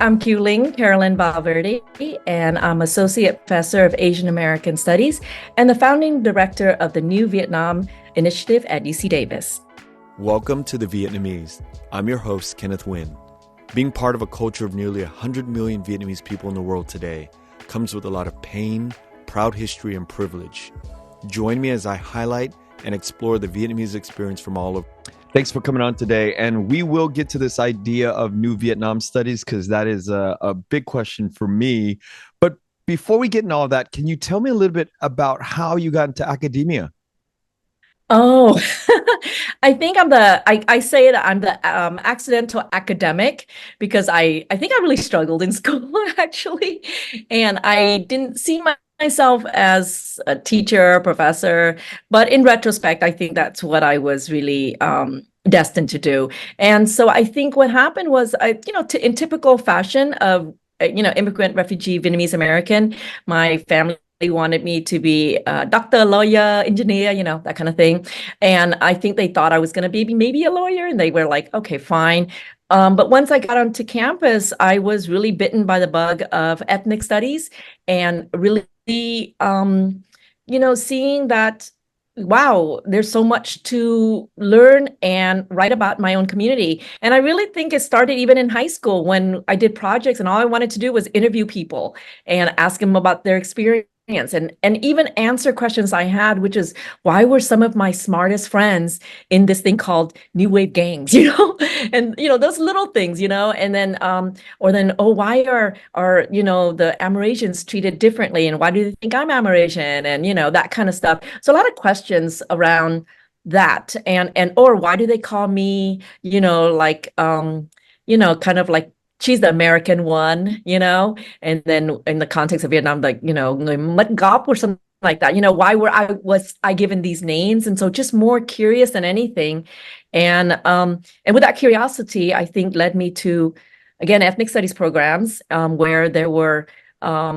I'm Kieu Linh, Carolyn Valverde, and I'm Associate Professor of Asian American Studies and the founding director of the New Vietnam Initiative at UC Davis. Welcome to The Vietnamese. I'm your host, Kenneth Nguyen. Being part of a culture of nearly 100 million Vietnamese people in the world today comes with a lot of pain, proud history, and privilege. Join me as I highlight and explore the Vietnamese experience from all over. Thanks for coming on today. And we will get to this idea of New Vietnam studies because that is a big question for me. But before we get into all that, can you tell me a little bit about how you got into academia? Oh, I think I say that I'm the accidental academic because I think I really struggled in school actually. And I didn't see myself as a teacher, professor, but in retrospect, I think that's what I was really destined to do. And so I think what happened was in typical fashion of immigrant, refugee, Vietnamese American, my family wanted me to be a doctor, lawyer, engineer, that kind of thing. And I think they thought I was going to be maybe a lawyer, and they were like, okay, fine. But once I got onto campus, I was really bitten by the bug of ethnic studies and really, seeing that, wow, there's so much to learn and write about my own community. And I really think it started even in high school when I did projects and all I wanted to do was interview people and ask them about their experience and even answer questions I had, which is why were some of my smartest friends in this thing called new wave gangs, and those little things, and then why are the Amerasians treated differently, and why do they think I'm Amerasian, and that kind of stuff. So a lot of questions around that, and or why do they call me, kind of like she's the American one, and then in the context of Vietnam, like, người mất gốc or something like that, why was I given these names? And so just more curious than anything. And with that curiosity, I think led me to, again, ethnic studies programs, where there were, a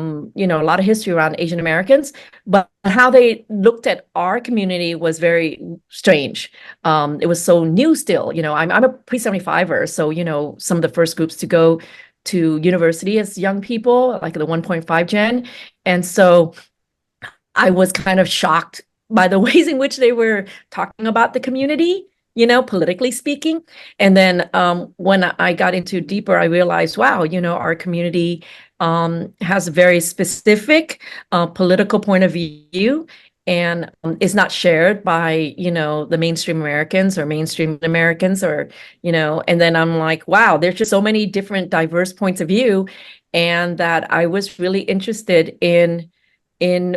lot of history around Asian Americans, but how they looked at our community was very strange. It was so new still. I'm a pre-75er, so some of the first groups to go to university as young people, like the 1.5 gen, and so I was kind of shocked by the ways in which they were talking about the community, politically speaking. And then when I got into deeper, I realized, wow, our community has a very specific political point of view, and is not shared by, the mainstream Americans or mainstream Americans, or, and then I'm like, wow, there's just so many different diverse points of view. And that I was really interested in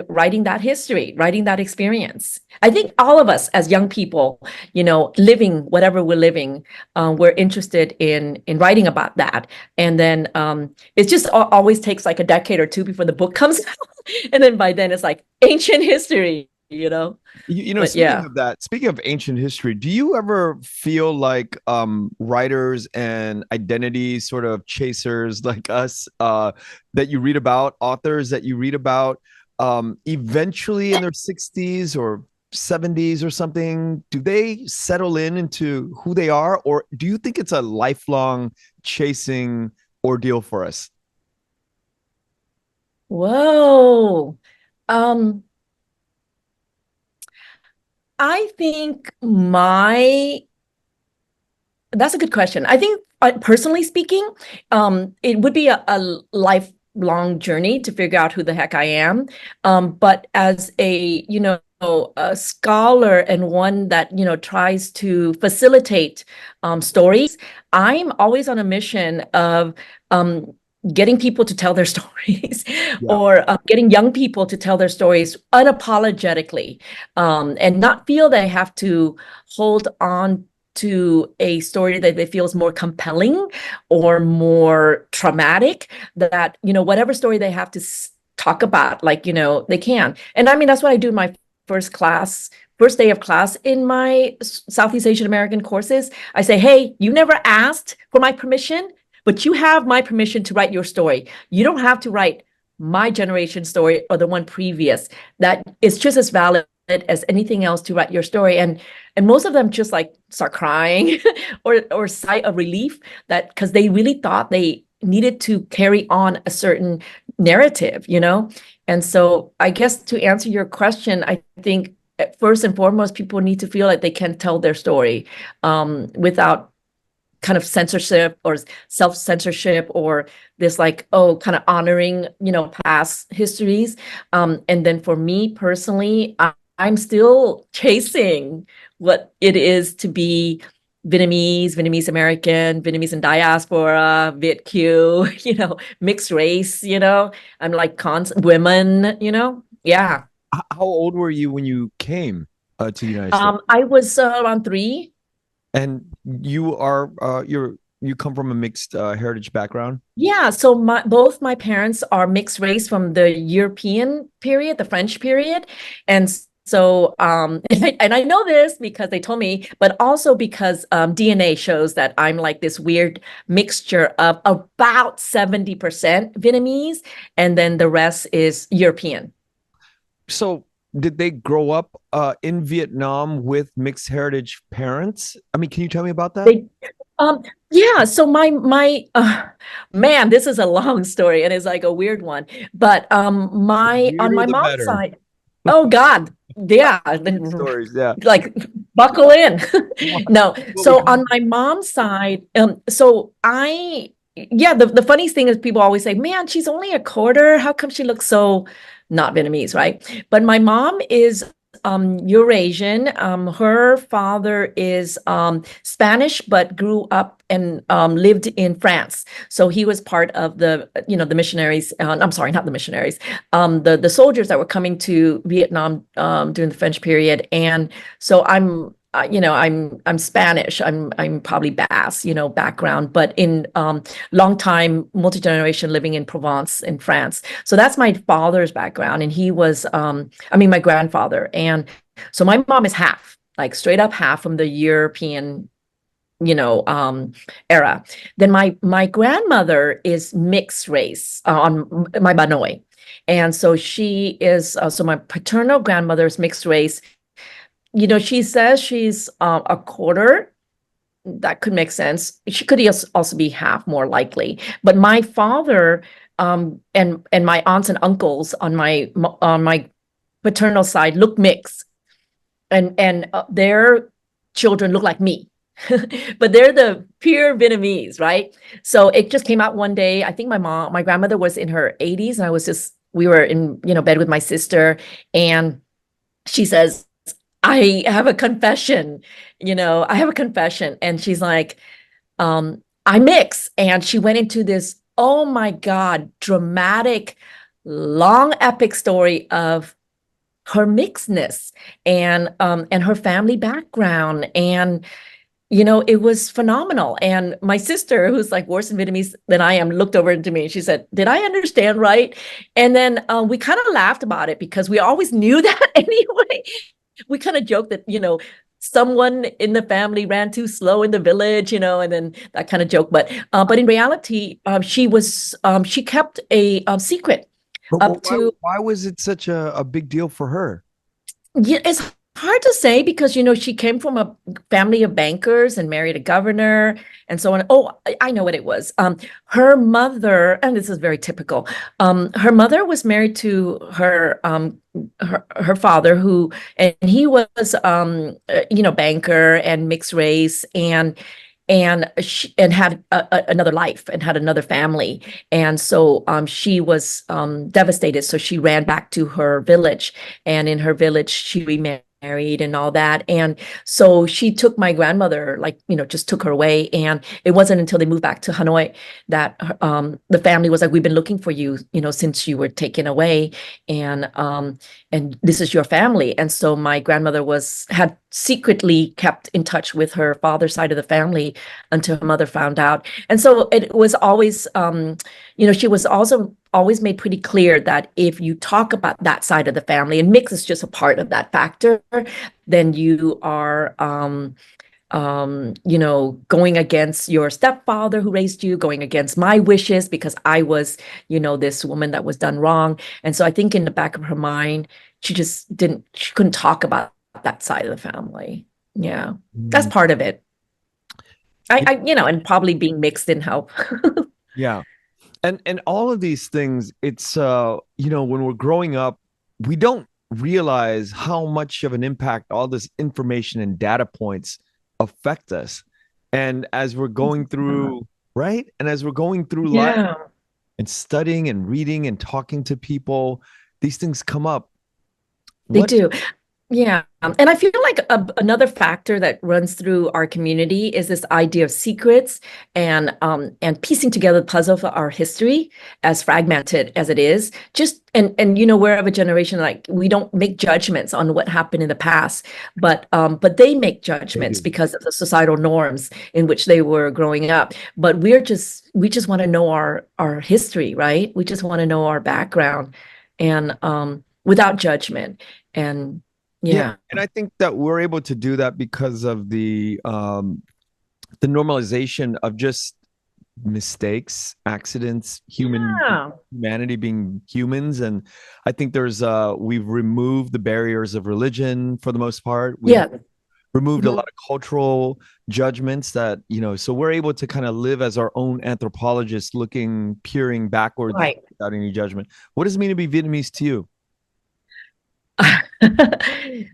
writing that history, writing that experience. I think all of us as young people, living whatever we're living, we're interested in writing about that. And then it just always takes like a decade or two before the book comes out. And then by then it's like ancient history, Speaking of ancient history, do you ever feel like writers and identity sort of chasers like us, that you read about, authors that you read about, eventually in their 60s or 70s or something, do they settle into who they are, or do you think it's a lifelong chasing ordeal for us? Whoa. I think that's a good question. I think, personally speaking, it would be a lifelong journey to figure out who the heck I am. But as a scholar and one that tries to facilitate stories, I'm always on a mission of getting people to tell their stories, or getting young people to tell their stories unapologetically, and not feel they have to hold on to a story that they feel is more compelling or more traumatic, that whatever story they have to talk about, like they can. And I mean, that's what I do in my first day of class in my Southeast Asian American courses. I say, hey, you never asked for my permission, but you have my permission to write your story. You don't have to write my generation story or the one previous. That is just as valid as anything else to write your story. And most of them just like start crying or sigh of relief, that because they really thought they needed to carry on a certain narrative, you know? And so I guess to answer your question, I think first and foremost, people need to feel like they can tell their story without kind of censorship or self-censorship or this like, oh, kind of honoring, you know, past histories. And then for me personally, I'm still chasing what it is to be Vietnamese, Vietnamese American, Vietnamese in diaspora, Viet Kieu, you know, mixed race, you know, I'm like women, you know, yeah. How old were you when you came to the United States? I was around 3. And you are you come from a mixed heritage background? Yeah, so both my parents are mixed race from the European period, the French period. And so and I know this because they told me, but also because DNA shows that I'm like this weird mixture of about 70% Vietnamese, and then the rest is European. So did they grow up in Vietnam with mixed heritage parents? I mean, can you tell me about that? They yeah, so my man, this is a long story and it's like a weird one. But The my on weirder my the mom's better. side, oh God, yeah, Weird then stories, yeah. like buckle in. What, No, what we so come on my mom's side, so I yeah, the funniest thing is people always say, man, she's only a quarter. How come she looks so not Vietnamese, right? But my mom is Eurasian. Her father is Spanish, but grew up and lived in France. So he was part of the, you know, the missionaries. I'm sorry, not the missionaries. The soldiers that were coming to Vietnam during the French period. And so you know, I'm Spanish. I'm probably Basque, you know, background, but in long time multi-generation living in Provence in France. So that's my father's background, and he was I mean my grandfather, and so my mom is half, like straight up half from the European, you know, era. Then my grandmother is mixed race on my Banoi, and so she is so my paternal grandmother is mixed race. You know, she says she's a quarter. That could make sense. She could also be half, more likely. But my father and my aunts and uncles on my paternal side look mixed, and their children look like me. But they're the pure Vietnamese, right? So it just came out one day. I think my grandmother was in her 80s, and we were in, you know, bed with my sister, and she says, I have a confession, you know, I have a confession. And she's like, I mix. And she went into this, oh my God, dramatic, long, epic story of her mixedness and her family background. And, you know, it was phenomenal. And my sister, who's like worse in Vietnamese than I am, looked over to me and she said, did I understand right? And then we kind of laughed about it because we always knew that anyway. We kind of joked that, you know, someone in the family ran too slow in the village, you know, and then that kind of joke. But in reality, she kept a secret But up to, why was it such a big deal for her? yeah, it's hard to say because, you know, she came from a family of bankers and married a governor and so on. Oh, I know what it was. Her mother, and this is very typical. Her mother was married to her father, who, and he was, you know, banker and mixed race, and had another life and had another family. And so she was devastated. So she ran back to her village, and in her village, she remarried and all that. And so she took my grandmother, like, you know, just took her away. And it wasn't until they moved back to Hanoi that the family was like, we've been looking for you, you know, since you were taken away. And this is your family. And so my grandmother had secretly kept in touch with her father's side of the family until her mother found out. And so it was always, you know, she was also always made pretty clear that if you talk about that side of the family, and mix is just a part of that factor, then you are, you know, going against your stepfather who raised you, going against my wishes because I was, you know, this woman that was done wrong. And so I think in the back of her mind, she couldn't talk about that side of the family. Yeah, that's Mm, part of it. it- You know, and probably being mixed didn't help. yeah. And all of these things, it's when we're growing up, we don't realize how much of an impact all this information and data points affect us. And as we're going through, right? And as we're going through life Yeah, and studying and reading and talking to people, these things come up. they What do. Yeah. And I feel like another factor that runs through our community is this idea of secrets and piecing together the puzzle of our history, as fragmented as it is. Just and we're of a generation like we don't make judgments on what happened in the past, but they make they judgments do? because of the societal norms in which they were growing up. But we just want to know our history, right? We just want to know our background and without judgment. And Yeah, yeah. and I think that we're able to do that because of the normalization of just mistakes, accidents, Yeah. humanity being humans. And I think we've removed the barriers of religion for the most part. We've Yeah. removed a Mhm. lot of cultural judgments that, so we're able to kind of live as our own anthropologists, peering backwards Right. without any judgment. What does it mean to be Vietnamese to you?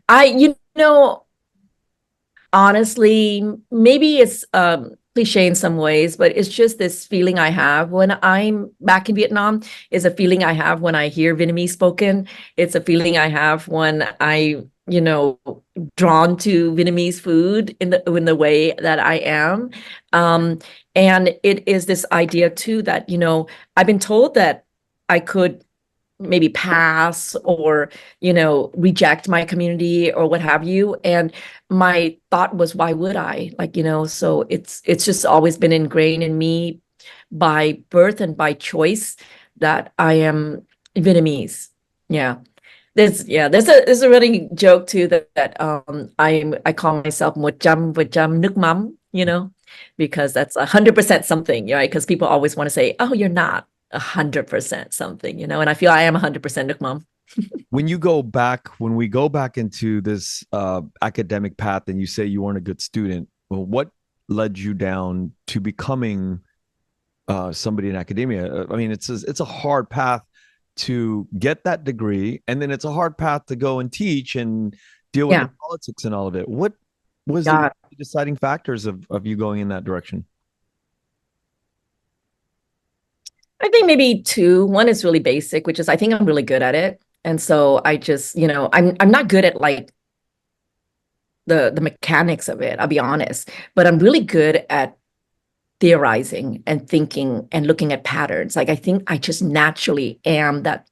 I honestly, maybe it's cliche in some ways, but it's just this feeling I have when I'm back in Vietnam, is a feeling I have when I hear Vietnamese spoken. It's a feeling I have when drawn to Vietnamese food in the way that I am. Um, and it is this idea too that, I've been told that I could maybe pass or reject my community or what have you, and my thought was, why would I, like, so it's just always been ingrained in me by birth and by choice that I am Vietnamese. Yeah. There's a running joke too that I call myself 100% nước mắm, because that's 100% something, right? Because people always want to say, oh, you're not 100% something, and I feel I am 100% nước mắm. When we go back into this academic path and you say you weren't a good student, well, what led you down to becoming somebody in academia? I mean, it's a hard path to get that degree, and then it's a hard path to go and teach and deal with the Yeah. politics and all of it. What was the God. deciding factors of you going in that direction? I think maybe two. One is really basic, which is I think I'm really good at it. And so I just, I'm not good at like the mechanics of it, I'll be honest, but I'm really good at theorizing and thinking and looking at patterns. Like I think I just naturally am that,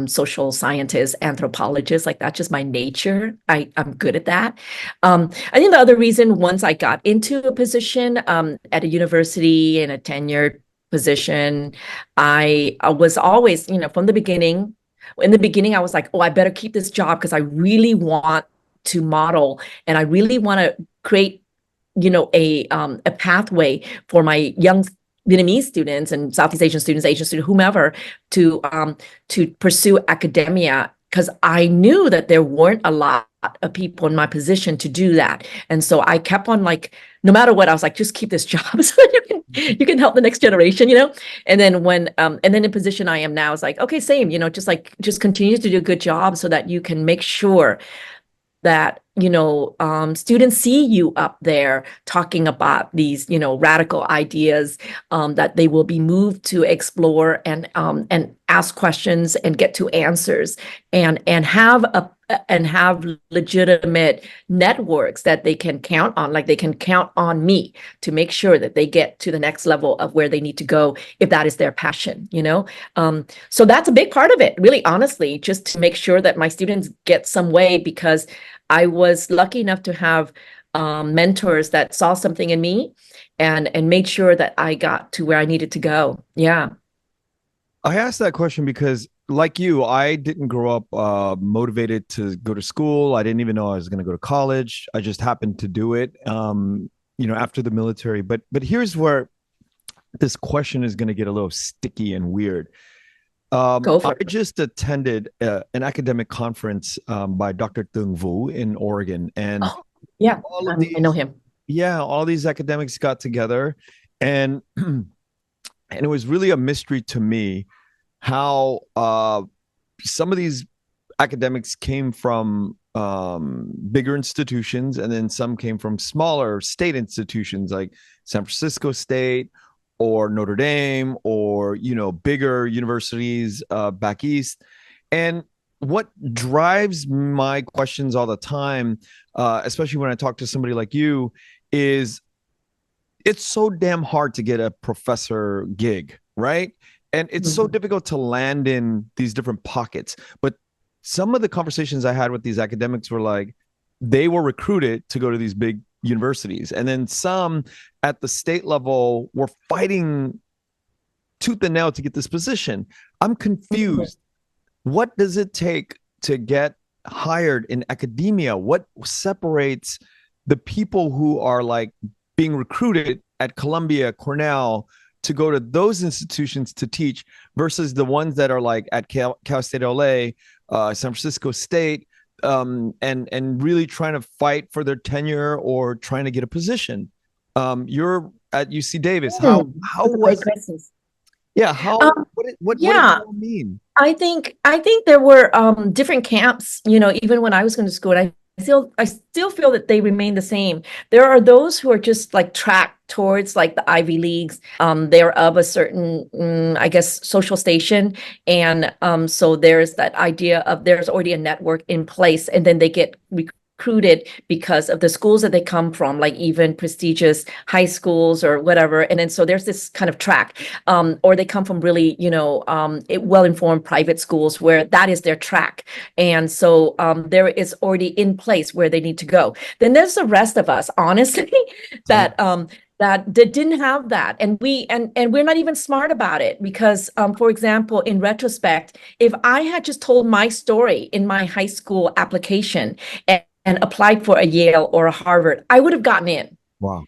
social scientist, anthropologist, like that's just my nature. I'm good at that. I think the other reason, once I got into a position at a university in a tenured position, I was always, from the beginning, in the beginning, I was like, oh, I better keep this job because I really want to model and I really want to create a pathway for my young Vietnamese students and Southeast Asian students, Asian students, whomever, to pursue academia, because I knew that there weren't a lot of people in my position to do that. And so I kept on, like, no matter what, I was like, just keep this job so that you can help the next generation. And then and then the position I am now is like, okay, same, just continue to do a good job so that you can make sure that students see you up there talking about these radical ideas, that they will be moved to explore and ask questions and get to answers, and have legitimate networks that they can count on, like they can count on me to make sure that they get to the next level of where they need to go if that is their passion. So that's a big part of it, really, honestly, just to make sure that my students get some way, because I was lucky enough to have mentors that saw something in me and made sure that I got to where I needed to go. Yeah. I asked that question because, like you, I didn't grow up motivated to go to school. I didn't even know I was going to go to college. I just happened to do it, after the military. But here's where this question is going to get a little sticky and weird. Go I for it. just attended an academic conference by Dr. Tung Vu in Oregon, and Oh, yeah. all of I know these, him. yeah, all these academics got together, and And it was really a mystery to me how some of these academics came from bigger institutions, and then some came from smaller state institutions like San Francisco State or Notre Dame, or bigger universities back east. And what drives my questions all the time, especially when I talk to somebody like you, is it's so damn hard to get a professor gig, right? And it's so difficult to land in these different pockets. But some of the conversations I had with these academics were like, they were recruited to go to these big universities. And then some at the state level were fighting tooth and nail to get this position. I'm confused. What does it take to get hired in academia? What separates the people who are like being recruited at Columbia, Cornell, to go to those institutions to teach versus the ones that are like at Cal State LA, San Francisco State, and really trying to fight for their tenure or trying to get a position? You're at UC Davis. How was it? Yeah, what does Yeah, it all mean? I think there were different camps, even when I was going to school. And I still feel that they remain the same. There are those who are just like tracked towards like the Ivy Leagues. They're of a certain, I guess, social station. And so there's that idea of there's already a network in place, and then they get recruited because of the schools that they come from, like even prestigious high schools or whatever. And then so there's this kind of track, or they come from really, well-informed private schools where that is their track. And so there is already in place where they need to go. Then there's the rest of us, honestly, that that didn't have that, and we're not even smart about it because, for example, in retrospect, if I had just told my story in my high school application and applied for a Yale or a Harvard, I would have gotten in. Wow.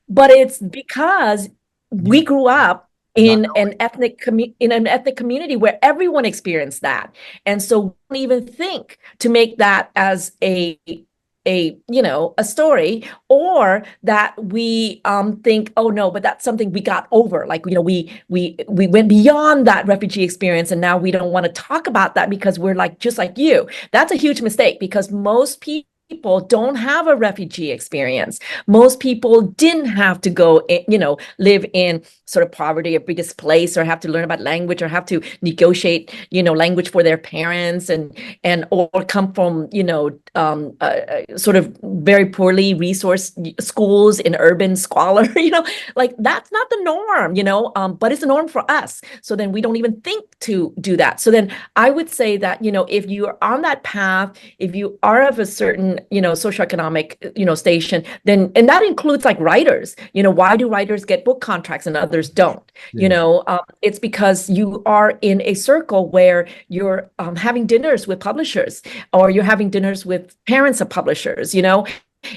But it's because we grew up in an ethnic community where everyone experienced that, and so we don't even think to make that as a story, or that we think, oh no, but that's something we got over, like we went beyond that refugee experience, and now we don't want to talk about that because we're like just like you. That's a huge mistake because most people don't have a refugee experience. Most people didn't have to go, live in sort of poverty or be displaced, or have to learn about language, or have to negotiate, language for their parents, and or come from, sort of very poorly resourced schools in urban squalor. Like that's not the norm, but it's the norm for us. So then we don't even think to do that. So then I would say that, if you are on that path, if you are of a certain, socioeconomic, station, then, and that includes like writers, why do writers get book contracts and others don't? It's because you are in a circle where you're having dinners with publishers, or you're having dinners with parents of publishers,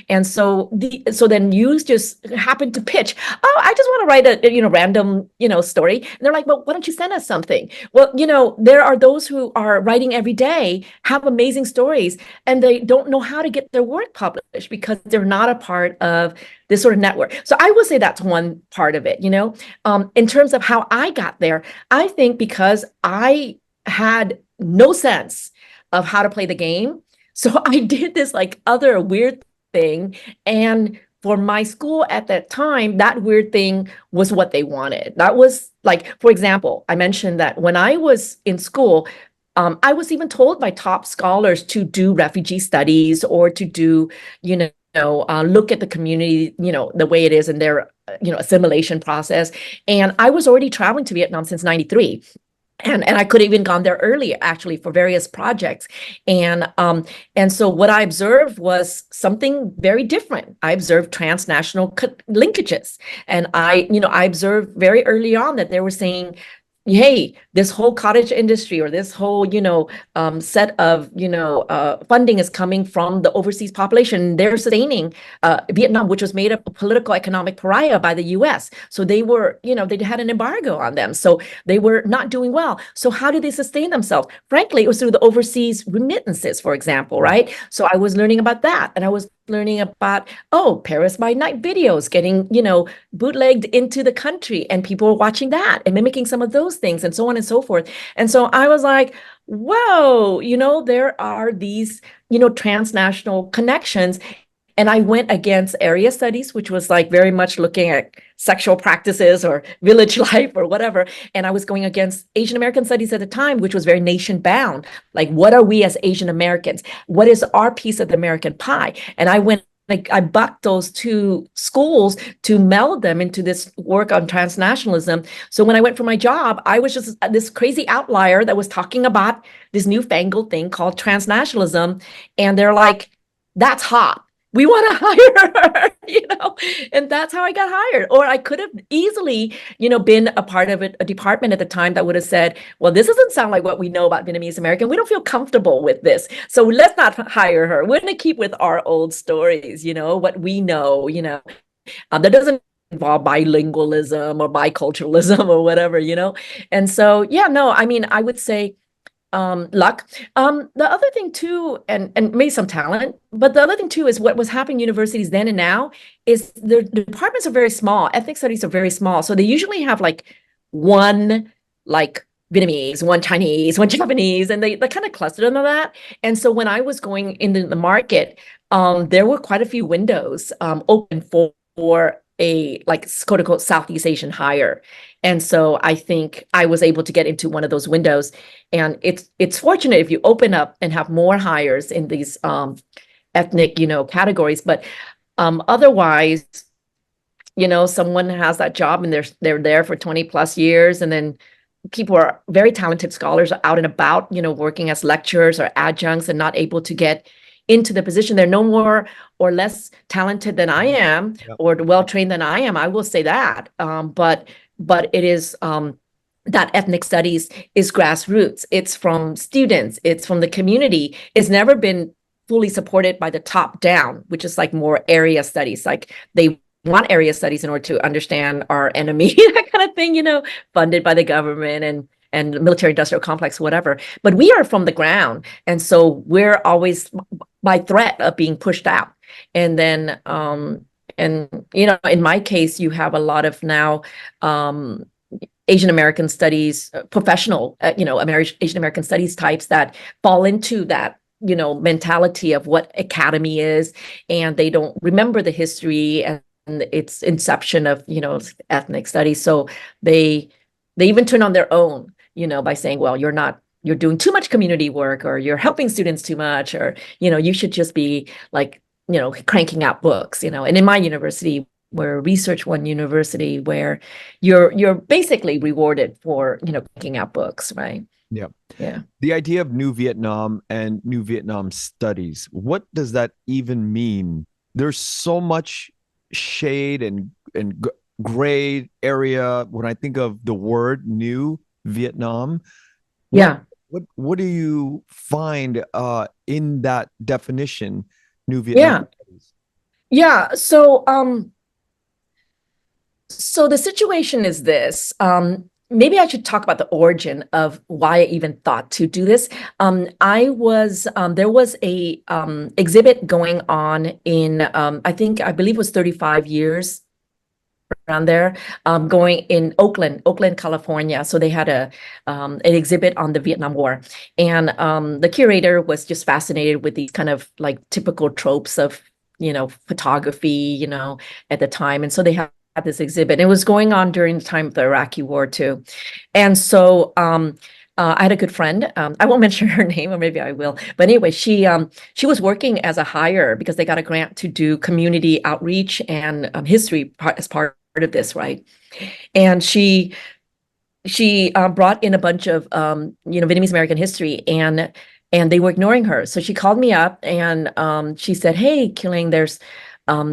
and so then you just happen to pitch, oh, I just want to write a random story, and they're like, well, why don't you send us something? Well, there are those who are writing every day, have amazing stories, and they don't know how to get their work published because they're not a part of this sort of network. So I would say that's one part of it. In terms of how I got there, I think because I had no sense of how to play the game, so I did this like other weird thing. And for my school at that time, that weird thing was what they wanted. That was like, for example, I mentioned that when I was in school, I was even told by top scholars to do refugee studies, or to do, look at the community, the way it is in their, assimilation process. And I was already traveling to Vietnam since '93. And I could have even gone there earlier, actually, for various projects. And so what I observed was something very different. I observed transnational linkages. And I observed very early on that they were saying, hey, this whole cottage industry, or this whole, set of, funding is coming from the overseas population. They're sustaining Vietnam, which was made a political economic pariah by the US. So they were, they had an embargo on them. So they were not doing well. So how did they sustain themselves? Frankly, it was through the overseas remittances, for example, right? So I was learning about that. And I was learning about, oh, Paris by Night videos getting, bootlegged into the country, and people were watching that and mimicking some of those things and so on and so forth. And so I was like, whoa, there are these, transnational connections. And I went against area studies, which was like very much looking at sexual practices or village life or whatever. And I was going against Asian American studies at the time, which was very nation bound. Like, what are we as Asian Americans? What is our piece of the American pie? And I went, like, I bucked those two schools to meld them into this work on transnationalism. So when I went for my job, I was just this crazy outlier that was talking about this newfangled thing called transnationalism. And they're like, that's hot. We want to hire her, and that's how I got hired. Or I could have easily, been a part of a department at the time that would have said, well, this doesn't sound like what we know about Vietnamese American. We don't feel comfortable with this. So let's not hire her. We're going to keep with our old stories, what we know, that doesn't involve bilingualism or biculturalism or whatever, And so, yeah, no, I mean, I would say, luck. The other thing too, and maybe some talent, but the other thing too is what was happening in universities then and now is the departments are very small. Ethnic studies are very small. So they usually have like one like Vietnamese, one Chinese, one Japanese, and they kind of clustered under that. And so when I was going into the market, there were quite a few windows open for a like quote unquote Southeast Asian hire. And so I think I was able to get into one of those windows. And it's fortunate if you open up and have more hires in these ethnic, categories. But otherwise, someone has that job and they're there for 20 plus years, and then people are very talented scholars are out and about, working as lecturers or adjuncts and not able to get into the position. They're no more or less talented than I am, or well-trained than I am. I will say that. But it is that ethnic studies is grassroots. It's from students. It's from the community. It's never been fully supported by the top down, which is like more area studies. Like they want area studies in order to understand our enemy, that kind of thing, funded by the government and military industrial complex, whatever. But we are from the ground. And so we're always by threat of being pushed out. And then, in my case, you have a lot of now Asian American studies, professional, Asian American studies types that fall into that, mentality of what academy is, and they don't remember the history and its inception of, ethnic studies. So they even turn on their own, by saying, well, you're doing too much community work, or you're helping students too much, or, you should just be like, cranking out books, and in my university, we're a research one university where you're basically rewarded for, cranking out books, right? Yeah. Yeah. The idea of New Vietnam and New Vietnam studies, what does that even mean? There's so much shade and gray area when I think of the word New Vietnam. Yeah. What do you find in that definition, New Vietnam? Yeah. So the situation is this. Maybe I should talk about the origin of why I even thought to do this. There was a exhibit going on in I believe it was 35 years around there, going in Oakland, California. So they had an exhibit on the Vietnam War, and the curator was just fascinated with these kind of like typical tropes of photography, at the time, and so they had this exhibit. It was going on during the time of the Iraqi War too, and so I had a good friend. I won't mention her name, or maybe I will. But anyway, she was working as a hire because they got a grant to do community outreach and history as part of this, right? And she brought in a bunch of Vietnamese American history, and they were ignoring her. So she called me up and she said, "Hey, Kieu Linh,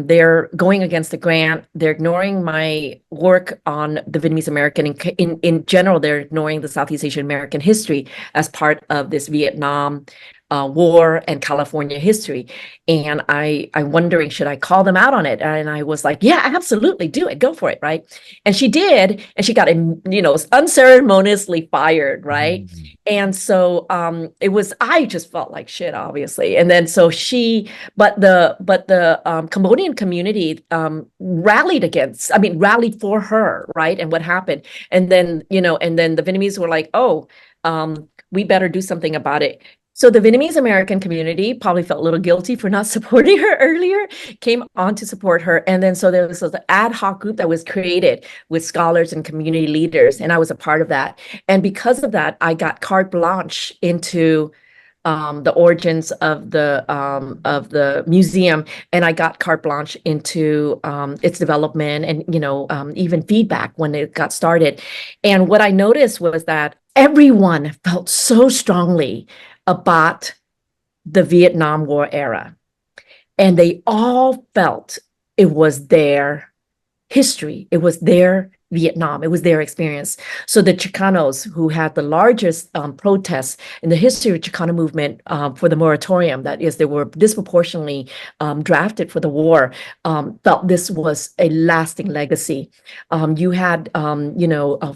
they're going against the grant. They're ignoring my work on the Vietnamese American. In general, they're ignoring the Southeast Asian American history as part of this Vietnam war and California history. And I'm wondering, should I call them out on it? And I was like, yeah, absolutely, do it, go for it, right? And she did, and she got, unceremoniously fired, right? Mhm. And so I just felt like shit, obviously. And then so but the Cambodian community rallied for her, right? And what happened? And then the Vietnamese were like, oh, we better do something about it. So the Vietnamese American community probably felt a little guilty for not supporting her earlier, came on to support her. And then so there was an ad hoc group that was created with scholars and community leaders, and I was a part of that. And because of that, I got carte blanche into the origins of the museum, and I got carte blanche into its development and even feedback when it got started. And what I noticed was that everyone felt so strongly about the Vietnam War era, and they all felt it was their history. It was their Vietnam. It was their experience. So the Chicanos, who had the largest protests in the history of Chicano movement for the moratorium, that is, they were disproportionately drafted for the war, felt this was a lasting legacy. You had,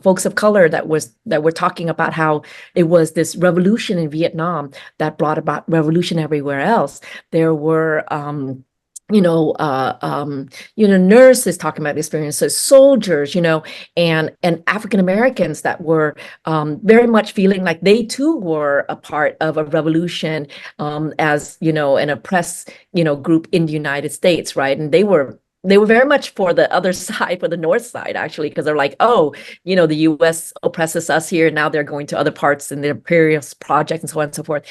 folks of color that were talking about how it was this revolution in Vietnam that brought about revolution everywhere else. There were nurses talking about experiences, soldiers, and African Americans that were very much feeling like they too were a part of a revolution, as an oppressed, group in the United States, right? And they were very much for the other side, for the North side, actually, because they're like, oh, the U.S. oppresses us here. Now they're going to other parts in the imperialist project and so on and so forth.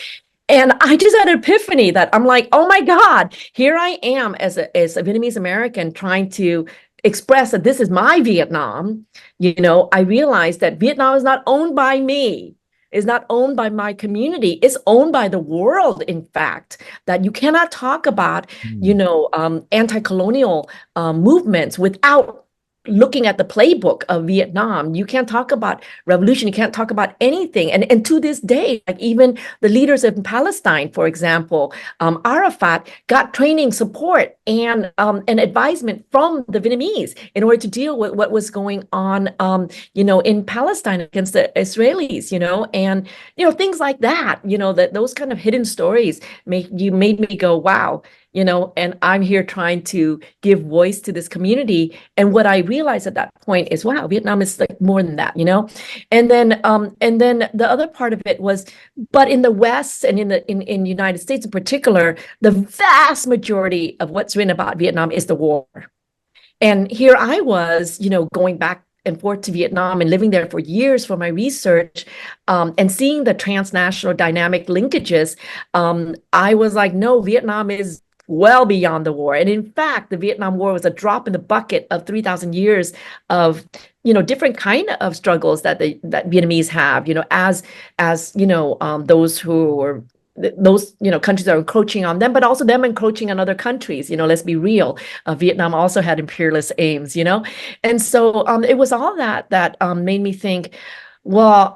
And I just had an epiphany that I'm like, oh my God, here I am as a Vietnamese American trying to express that this is my Vietnam. I realized that Vietnam is not owned by me, is not owned by my community, it's owned by the world, in fact, that you cannot talk about, Mm. anti-colonial movements without looking at the playbook of Vietnam. You can't talk about revolution. You can't talk about anything. And to this day, like even the leaders in Palestine, for example, Arafat got training, support, and advisement from the Vietnamese in order to deal with what was going on, in Palestine against the Israelis, and things like that. That those kind of hidden stories made me go, wow. And I'm here trying to give voice to this community. And what I realized at that point is, wow, Vietnam is like more than that, And then the other part of it was, but in the West and in United States in particular, the vast majority of what's written about Vietnam is the war. And here I was, going back and forth to Vietnam and living there for years for my research, and seeing the transnational dynamic linkages. I was like, no, Vietnam is well beyond the war. And in fact, the Vietnam War was a drop in the bucket of 3,000 years of, different kind of struggles that Vietnamese have, as those who were those countries are encroaching on them, but also them encroaching on other countries. Let's be real. Vietnam also had imperialist aims, and so it was all that made me think, well,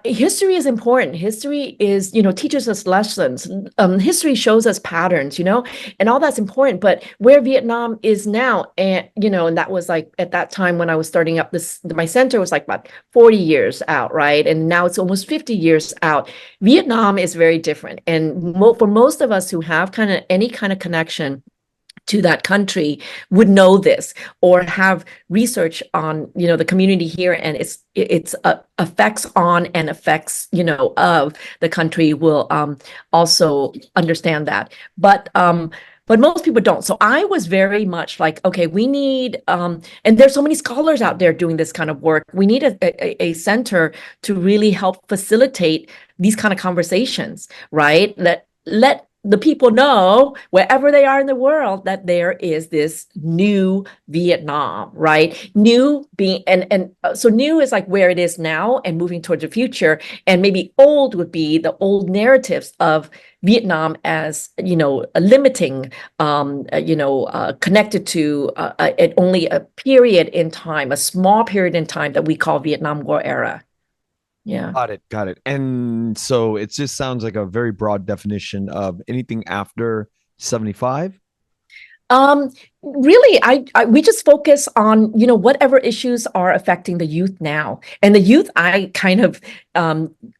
history is important. History is, teaches us lessons. History shows us patterns, and all that's important. But where Vietnam is now, and that was like at that time when I was starting up my center was like about 40 years out, right? And now it's almost 50 years out. Vietnam is very different. And for most of us who have kind of any kind of connection to that country would know this, or have research on the community here and its effects on and effects of the country will also understand that, but most people don't. So I was very much like, okay, we need, and there's so many scholars out there doing this kind of work. We need a center to really help facilitate these kind of conversations, right? Let the people know wherever they are in the world that there is this new Vietnam, right? New being, so new is like where it is now and moving towards the future. And maybe old would be the old narratives of Vietnam as, limiting, connected to only a period in time, a small period in time that we call Vietnam War era. Yeah. Got it. Got it. And so it just sounds like a very broad definition of anything after 75. Um, Really, I we just focus on, whatever issues are affecting the youth now. And the youth, I kind of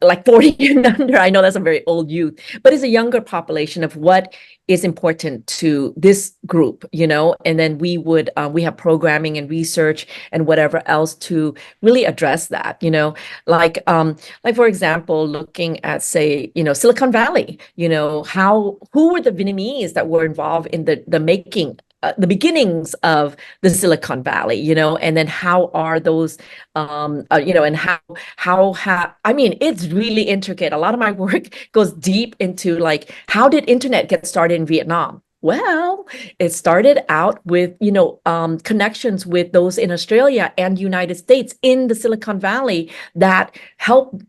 like 40 and under, I know that's a very old youth, but it's a younger population of what is important to this group, and then we have programming and research and whatever else to really address that, like for example, looking at, say, Silicon Valley, who were the Vietnamese that were involved in the making, the beginnings of the Silicon Valley, and then how are those, and I mean, it's really intricate. A lot of my work goes deep into, like, how did internet get started in Vietnam? Well, it started out with, connections with those in Australia and United States in the Silicon Valley that helped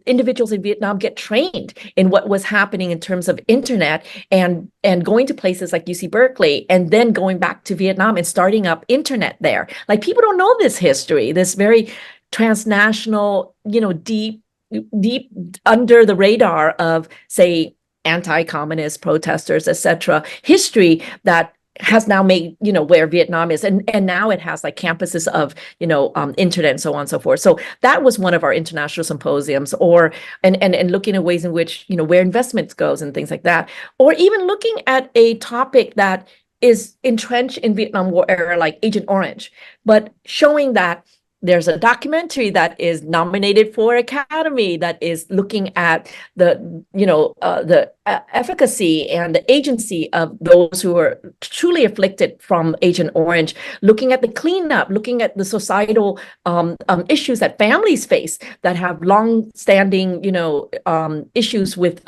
individuals in Vietnam get trained in what was happening in terms of internet, and going to places like UC Berkeley, and then going back to Vietnam and starting up internet there. Like, people don't know this history, this very transnational, deep under the radar of, say, anti-communist protesters, etc. history that has now made, where Vietnam is, and now it has like campuses of, internet and so on and so forth. So that was one of our international symposiums, or and looking at ways in which, where investments goes and things like that, or even looking at a topic that is entrenched in Vietnam War era, like Agent Orange, but showing that there's a documentary that is nominated for Academy that is looking at the efficacy and the agency of those who are truly afflicted from Agent Orange, looking at the cleanup, looking at the societal issues that families face that have long-standing, issues with,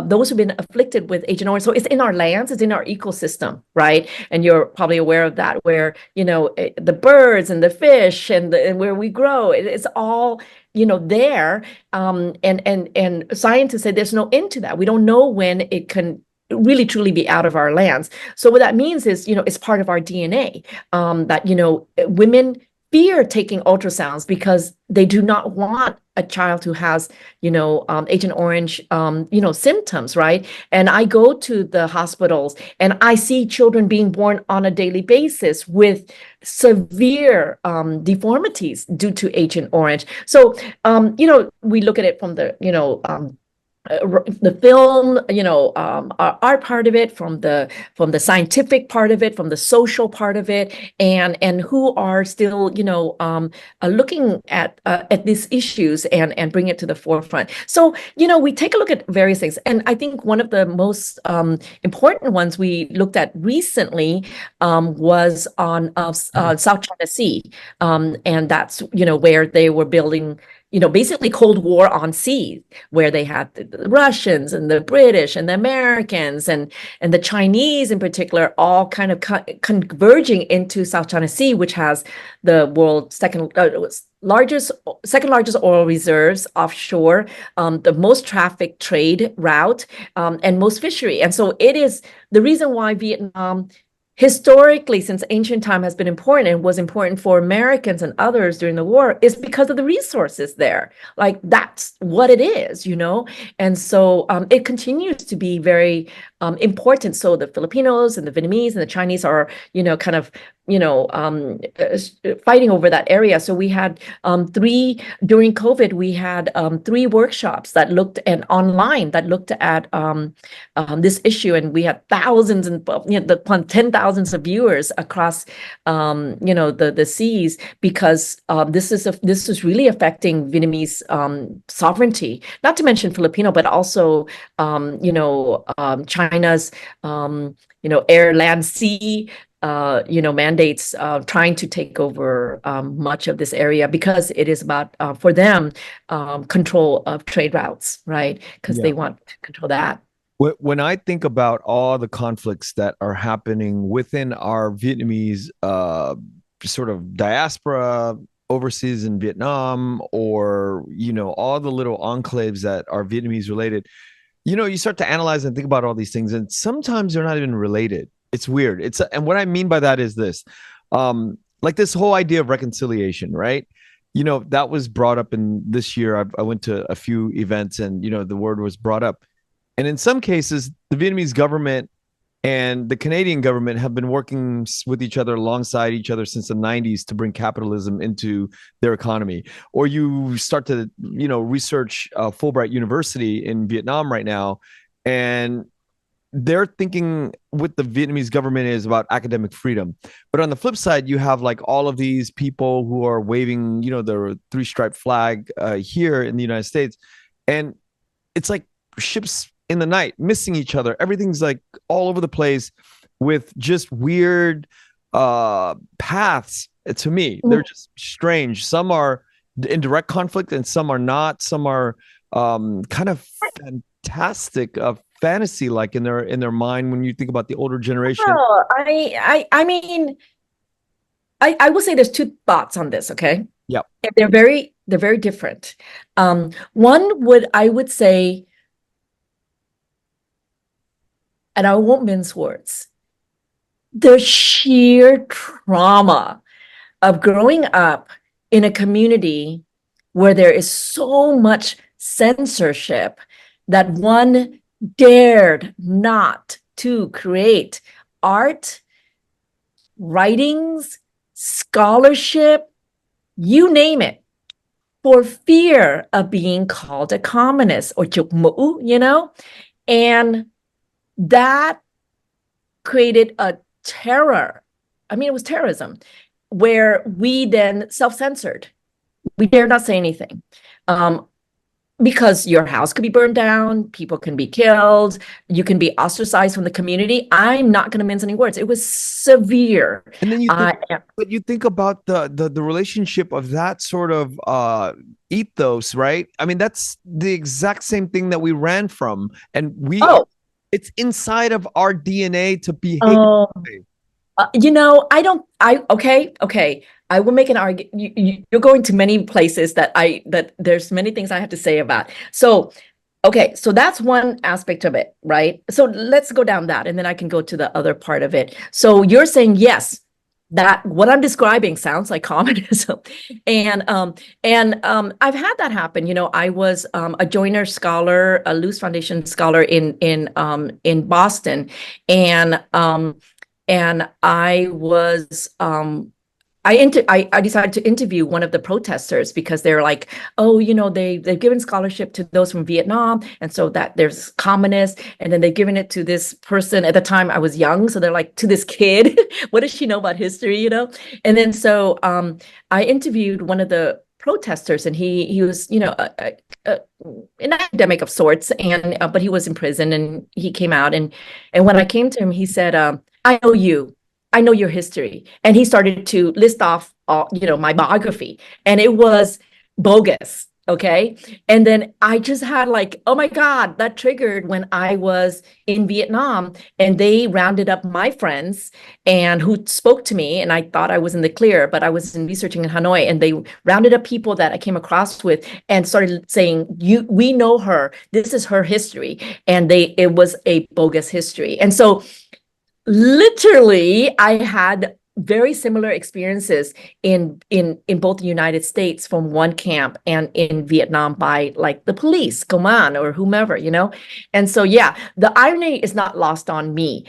those who've been afflicted with Agent Orange. So it's in our lands, it's in our ecosystem, right? And you're probably aware of that, where, the birds and the fish and where we grow, it's all, there. And scientists say there's no end to that. We don't know when it can really truly be out of our lands. So what that means is, it's part of our DNA, that, women fear taking ultrasounds because they do not want a child who has, Agent Orange, symptoms, right? And I go to the hospitals and I see children being born on a daily basis with severe deformities due to Agent Orange. So, we look at it from the film, art part of it, from the scientific part of it, from the social part of it, and who are still, looking at these issues and bring it to the forefront. So, we take a look at various things, and I think one of the most important ones we looked at recently was on South China Sea, and that's where they were building, basically Cold War on sea, where they had the Russians and the British and the Americans and the Chinese in particular, all kind of converging into South China Sea, which has the world's second largest oil reserves offshore, the most traffic trade route, and most fishery. And so it is the reason why Vietnam historically, since ancient time, has been important and was important for Americans and others during the war, is because of the resources there. Like, that's what it is, And so it continues to be very important. So the Filipinos and the Vietnamese and the Chinese are, kind of, fighting over that area. So we had during COVID, we had 3 workshops that looked at online, that looked at this issue, and we had thousands and, 10,000s of viewers across, the seas, because this is really affecting Vietnamese sovereignty, not to mention Filipino, but also, China's, air, land, sea, mandates, trying to take over much of this area, because it is about, for them, control of trade routes, right? Because they want to control that. When I think about all the conflicts that are happening within our Vietnamese sort of diaspora overseas in Vietnam, or, all the little enclaves that are Vietnamese related, you start to analyze and think about all these things, and sometimes they're not even related. It's weird. And what I mean by that is this, like this whole idea of reconciliation, right? That was brought up in this year. I went to a few events and, the word was brought up. And in some cases, the Vietnamese government and the Canadian government have been working with each other alongside each other since the 90s to bring capitalism into their economy. Or you start to, research Fulbright University in Vietnam right now, and they're thinking with the Vietnamese government is about academic freedom. But on the flip side, you have like all of these people who are waving, the three-stripe flag here in the United States. And it's like ships in the night, missing each other. Everything's like all over the place with just weird paths to me. They're just strange. Some are in direct conflict and some are not. Some are kind of fantastic fantasy like in their mind when you think about the older generation. Oh, I mean, I will say there's two thoughts on this, okay? Yeah. And they're very different. I would say, and I won't mince words, the sheer trauma of growing up in a community where there is so much censorship that one dared not to create art, writings, scholarship, you name it, for fear of being called a communist or chuk mũ, and that created a terror. I mean, it was terrorism, where we then self-censored. We dare not say anything. Because your house could be burned down, people can be killed, you can be ostracized from the community. I'm not going to mince any words. It was severe. And then you think about the relationship of that sort of ethos, right? I mean, that's the exact same thing that we ran from, and it's inside of our DNA to behave. Okay. I will make an argument. You're going to many places that there's many things I have to say about. So that's one aspect of it, right? So let's go down that, and then I can go to the other part of it. So you're saying, yes, that what I'm describing sounds like communism. And I've had that happen. I was a Joyner scholar, a Luce Foundation scholar in Boston. And I was I decided to interview one of the protesters because they're like, oh, they've given scholarship to those from Vietnam, and so that there's communists, and then they've given it to this person. At the time I was young, so they're like, to this kid, what does she know about history, And then so I interviewed one of the protesters, and he was, an academic of sorts, and but he was in prison, and he came out, and when I came to him, he said, I know you. I know your history. And he started to list off, my biography, and it was bogus. Okay. And then I just had like, oh my God, that triggered when I was in Vietnam, and they rounded up my friends and who spoke to me, and I thought I was in the clear, but I was researching in Hanoi, and they rounded up people that I came across with and started saying, we know her, this is her history. And it was a bogus history. And so literally, I had very similar experiences in both the United States from one camp and in Vietnam by like the police, công an, or whomever, And so, yeah, the irony is not lost on me.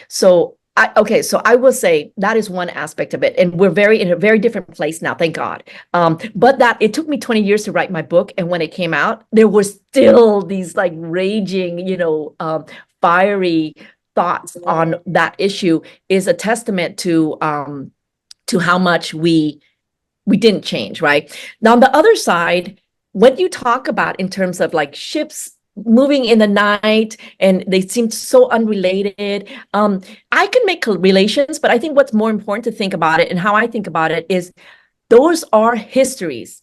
So I will say that is one aspect of it, and we're in a very different place now, thank God. But that it took me 20 years to write my book, and when it came out, there were still these like raging, fiery thoughts on that issue. Is a testament to how much we didn't change, right? Now, on the other side, what you talk about in terms of like ships moving in the night and they seem so unrelated, I can make relations, but I think what's more important to think about it, and how I think about it, is those are histories,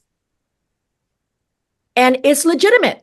and it's legitimate.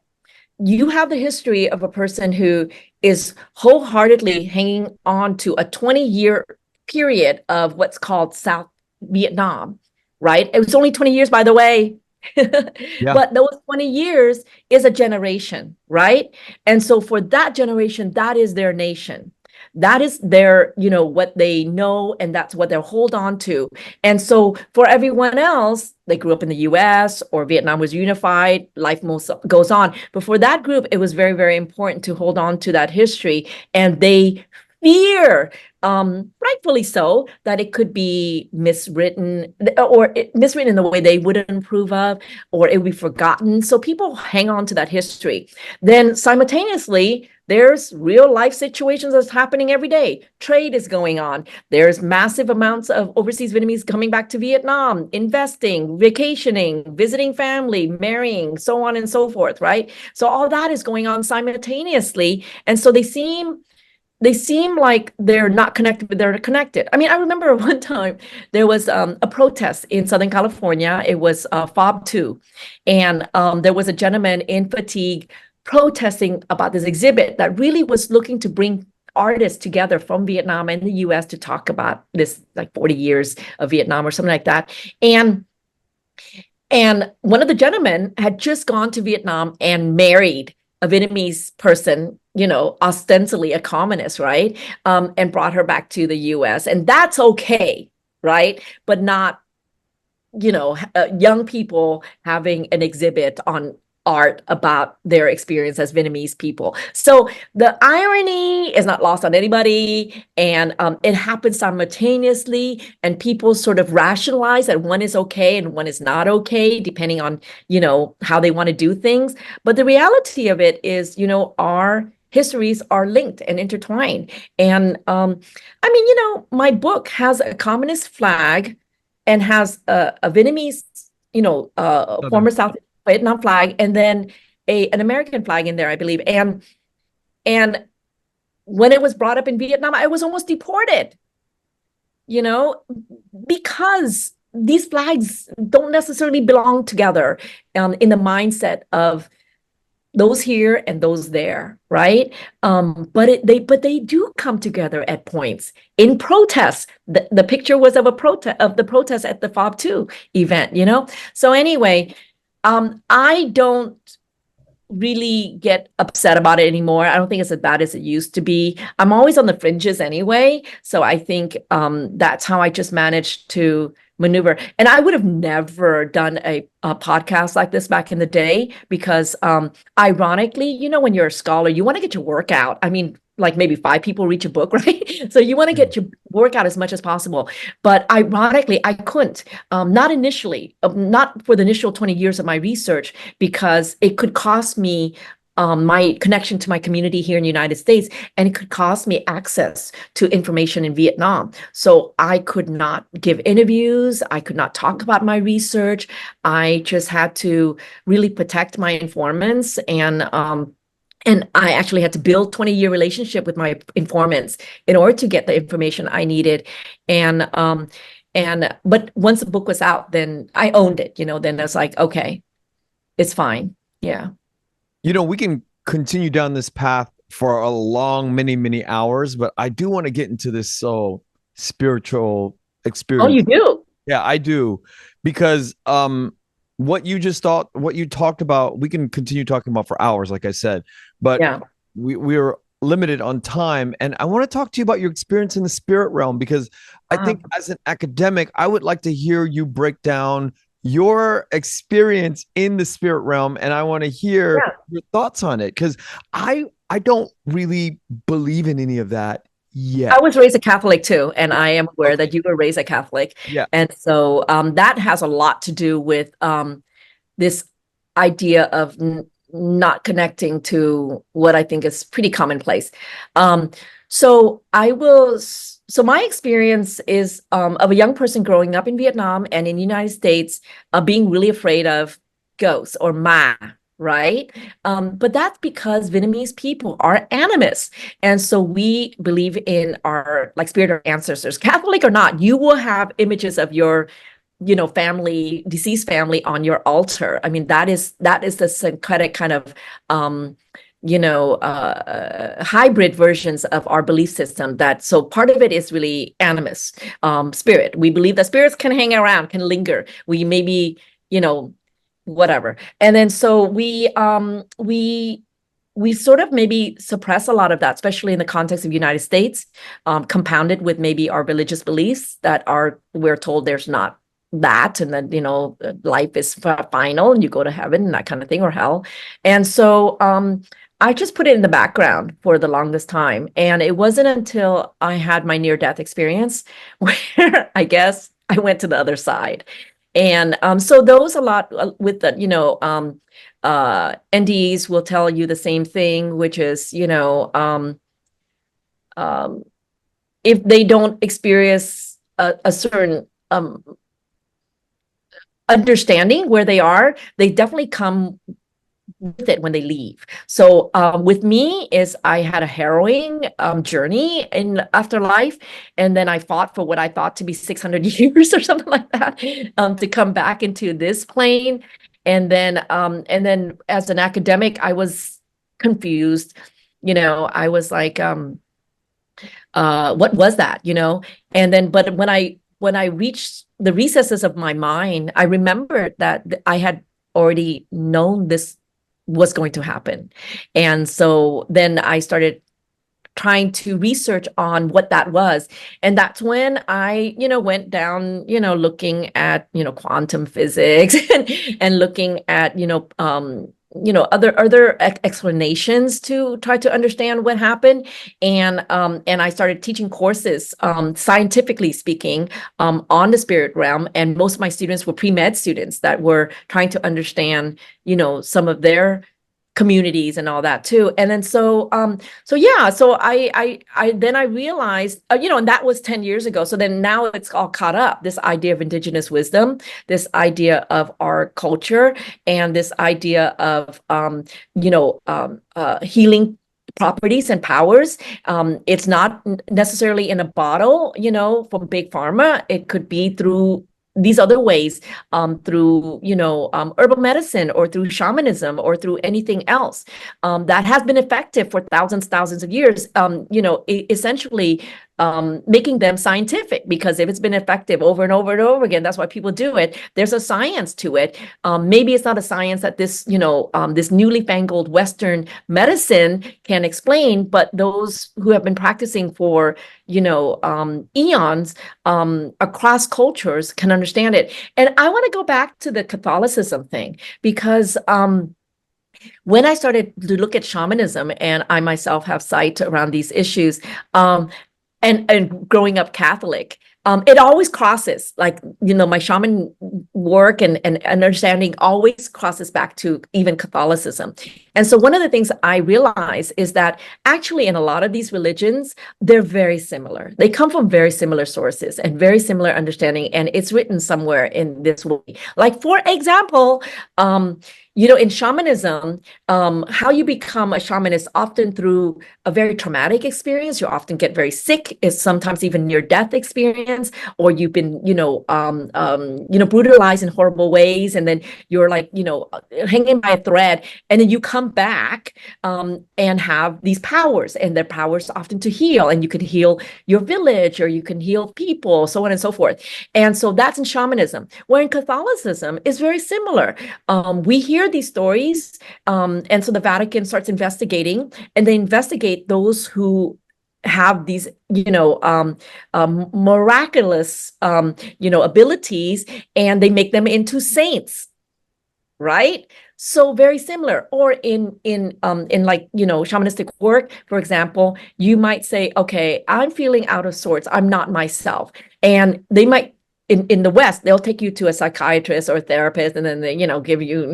You have the history of a person who is wholeheartedly hanging on to a 20-year period of what's called South Vietnam, right? It was only 20 years, by the way. Yeah. But those 20 years is a generation, right? And so for that generation, that is their nation. That is their, what they know, and that's what they'll hold on to. And so for everyone else, they grew up in the US or Vietnam was unified, life most goes on. But for that group, it was very, very important to hold on to that history. And they fear, rightfully so, that it could be miswritten, or miswritten in the way they wouldn't approve of, or it would be forgotten. So people hang on to that history. Then simultaneously, there's real life situations that's happening every day. Trade is going on. There's massive amounts of overseas Vietnamese coming back to Vietnam, investing, vacationing, visiting family, marrying, so on and so forth, right? So all that is going on simultaneously. And so they seem like they're not connected, but they're connected. I mean, I remember one time there was a protest in Southern California. It was Ph.D. And there was a gentleman in fatigue protesting about this exhibit that really was looking to bring artists together from Vietnam and the US to talk about this, like 40 years of Vietnam or something like that. And one of the gentlemen had just gone to Vietnam and married a Vietnamese person, ostensibly a communist, right? And brought her back to the US. And that's okay, right? But not, young people having an exhibit on art about their experience as Vietnamese people. So the irony is not lost on anybody, and it happens simultaneously, and people sort of rationalize that one is okay and one is not okay, depending on, how they want to do things. But the reality of it is, our histories are linked and intertwined. And my book has a communist flag and has a Vietnamese, former South Vietnam flag, and then an American flag in there, I believe. And when it was brought up in Vietnam, I was almost deported, because these flags don't necessarily belong together in the mindset of those here and those there, right? But they do come together at points in protests. The picture was of the protest at the Ph.D. event, So anyway, I don't really get upset about it anymore. I don't think it's as bad as it used to be. I'm always on the fringes anyway. So I think that's how I just managed to maneuver. And I would have never done a podcast like this back in the day because ironically, when you're a scholar, you want to get your work out. I mean, like maybe 5 people reach a book, right? So you want to get your work out as much as possible. But ironically, I couldn't, not initially, not for the initial 20 years of my research, because it could cost me my connection to my community here in the United States, and it could cost me access to information in Vietnam. So I could not give interviews. I could not talk about my research. I just had to really protect my informants, and I actually had to build 20-year relationship with my informants in order to get the information I needed. But once the book was out, then I owned it, then I was like, okay, it's fine. Yeah. We can continue down this path for a long, many, many hours, but I do want to get into this spiritual experience. Oh, you do? Yeah, I do. Because what you talked about, we can continue talking about for hours, like I said, but yeah, we're limited on time. And I want to talk to you about your experience in the spirit realm, because I think as an academic, I would like to hear you break down your experience in the spirit realm. And I want to hear your thoughts on it, because I don't really believe in any of that yet. I was raised a Catholic too, and I am aware that you were raised a Catholic. Yeah. And so that has a lot to do with this idea of not connecting to what I think is pretty commonplace. So my experience is of a young person growing up in Vietnam and in the United States, being really afraid of ghosts or ma, right? But that's because Vietnamese people are animists. And so we believe in our spirit of ancestors. Catholic or not, you will have images of your family, deceased family on your altar. I mean, that is the syncretic kind of hybrid versions of our belief system. So part of it is really animist, spirit. We believe that spirits can hang around, can linger. We maybe, whatever. And then so we we sort of maybe suppress a lot of that, especially in the context of the United States, compounded with maybe our religious beliefs that we're told there's not that, and then, life is final and you go to heaven and that kind of thing, or hell. And so I just put it in the background for the longest time. And it wasn't until I had my near-death experience where I guess I went to the other side. And so those a lot with the, NDEs will tell you the same thing, which is, if they don't experience a certain understanding where they are, they definitely come with it when they leave. So with me is I had a harrowing journey in afterlife, and then I fought for what I thought to be 600 years or something like that, to come back into this plane. And then as an academic, I was confused. I was like, what was that? And then, but when I reached the recesses of my mind, I remembered that I had already known this was going to happen. And so then I started trying to research on what that was. And that's when I, went down, looking at, quantum physics and looking at, other explanations to try to understand what happened. And I started teaching courses, scientifically speaking, on the spirit realm. And most of my students were pre-med students that were trying to understand, some of their communities and all that too. And then so I realized, and that was 10 years ago. So then now it's all caught up, this idea of indigenous wisdom, this idea of our culture, and this idea of healing properties and powers. It's not necessarily in a bottle, from big pharma. It could be through these other ways, through herbal medicine, or through shamanism, or through anything else that has been effective for thousands of years, essentially making them scientific, because if it's been effective over and over and over again, that's why people do it. There's a science to it. Maybe it's not a science that this this newly fangled Western medicine can explain, but those who have been practicing for eons across cultures can understand it. And I want to go back to the Catholicism thing, because when I started to look at shamanism, and I myself have sight around these issues, and growing up Catholic, it always crosses, like, my shaman work and understanding always crosses back to even Catholicism. And so one of the things I realize is that actually in a lot of these religions, they're very similar. They come from very similar sources and very similar understanding. And it's written somewhere in this way. Like, for example, in shamanism, how you become a shaman is often through a very traumatic experience. You often get very sick. It's sometimes even near-death experience, or you've been, brutalized in horrible ways, and then you're like, hanging by a thread, and then you come back and have these powers, and their powers often to heal, and you can heal your village, or you can heal people, so on and so forth. And so that's in shamanism. Where in Catholicism is very similar. We hear these stories, and so the Vatican starts investigating, and they investigate those who have these miraculous abilities, and they make them into saints, right? So very similar. Or in like shamanistic work, for example, you might say, okay, I'm feeling out of sorts, I'm not myself, and they might, in the West, they'll take you to a psychiatrist or a therapist, and then they, give you,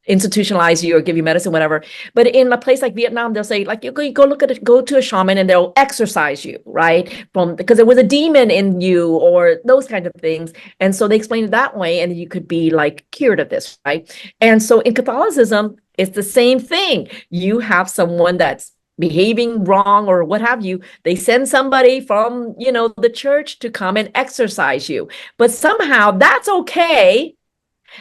institutionalize you or give you medicine, whatever. But in a place like Vietnam, they'll say, like, you go to a shaman, and they'll exorcise you, right? Because there was a demon in you, or those kinds of things. And so they explain it that way, and you could be like cured of this, right? And so in Catholicism, it's the same thing. You have someone that's behaving wrong or what have you, they send somebody from the church to come and exorcise you, but somehow that's okay.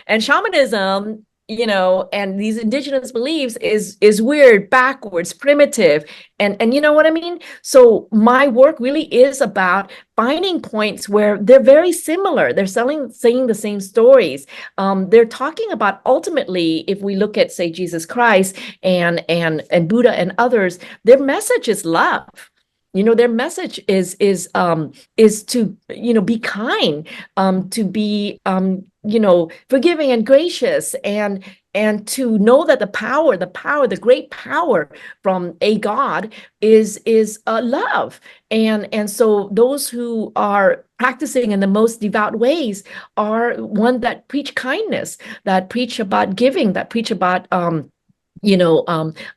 And shamanism and these indigenous beliefs is weird, backwards, primitive, and you know what I mean? So my work really is about finding points where they're very similar. They're saying the same stories. They're talking about, ultimately, if we look at, say, Jesus Christ and Buddha and others, their message is love. Their message is to, be kind, to be, forgiving and gracious, and to know that the great power from a God is love. And so those who are practicing in the most devout ways are one that preach kindness, that preach about giving, that preach about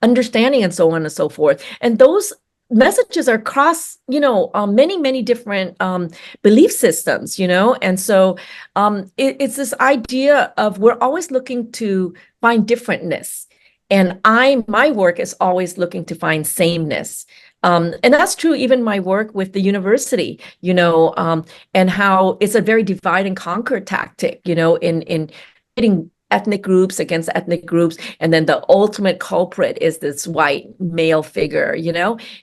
understanding, and so on and so forth. And those messages are across, many, many different belief systems, and so it's this idea of we're always looking to find differentness. And my work is always looking to find sameness. And that's true, even my work with the university, and how it's a very divide and conquer tactic, in pitting ethnic groups against ethnic groups. And then the ultimate culprit is this white male figure,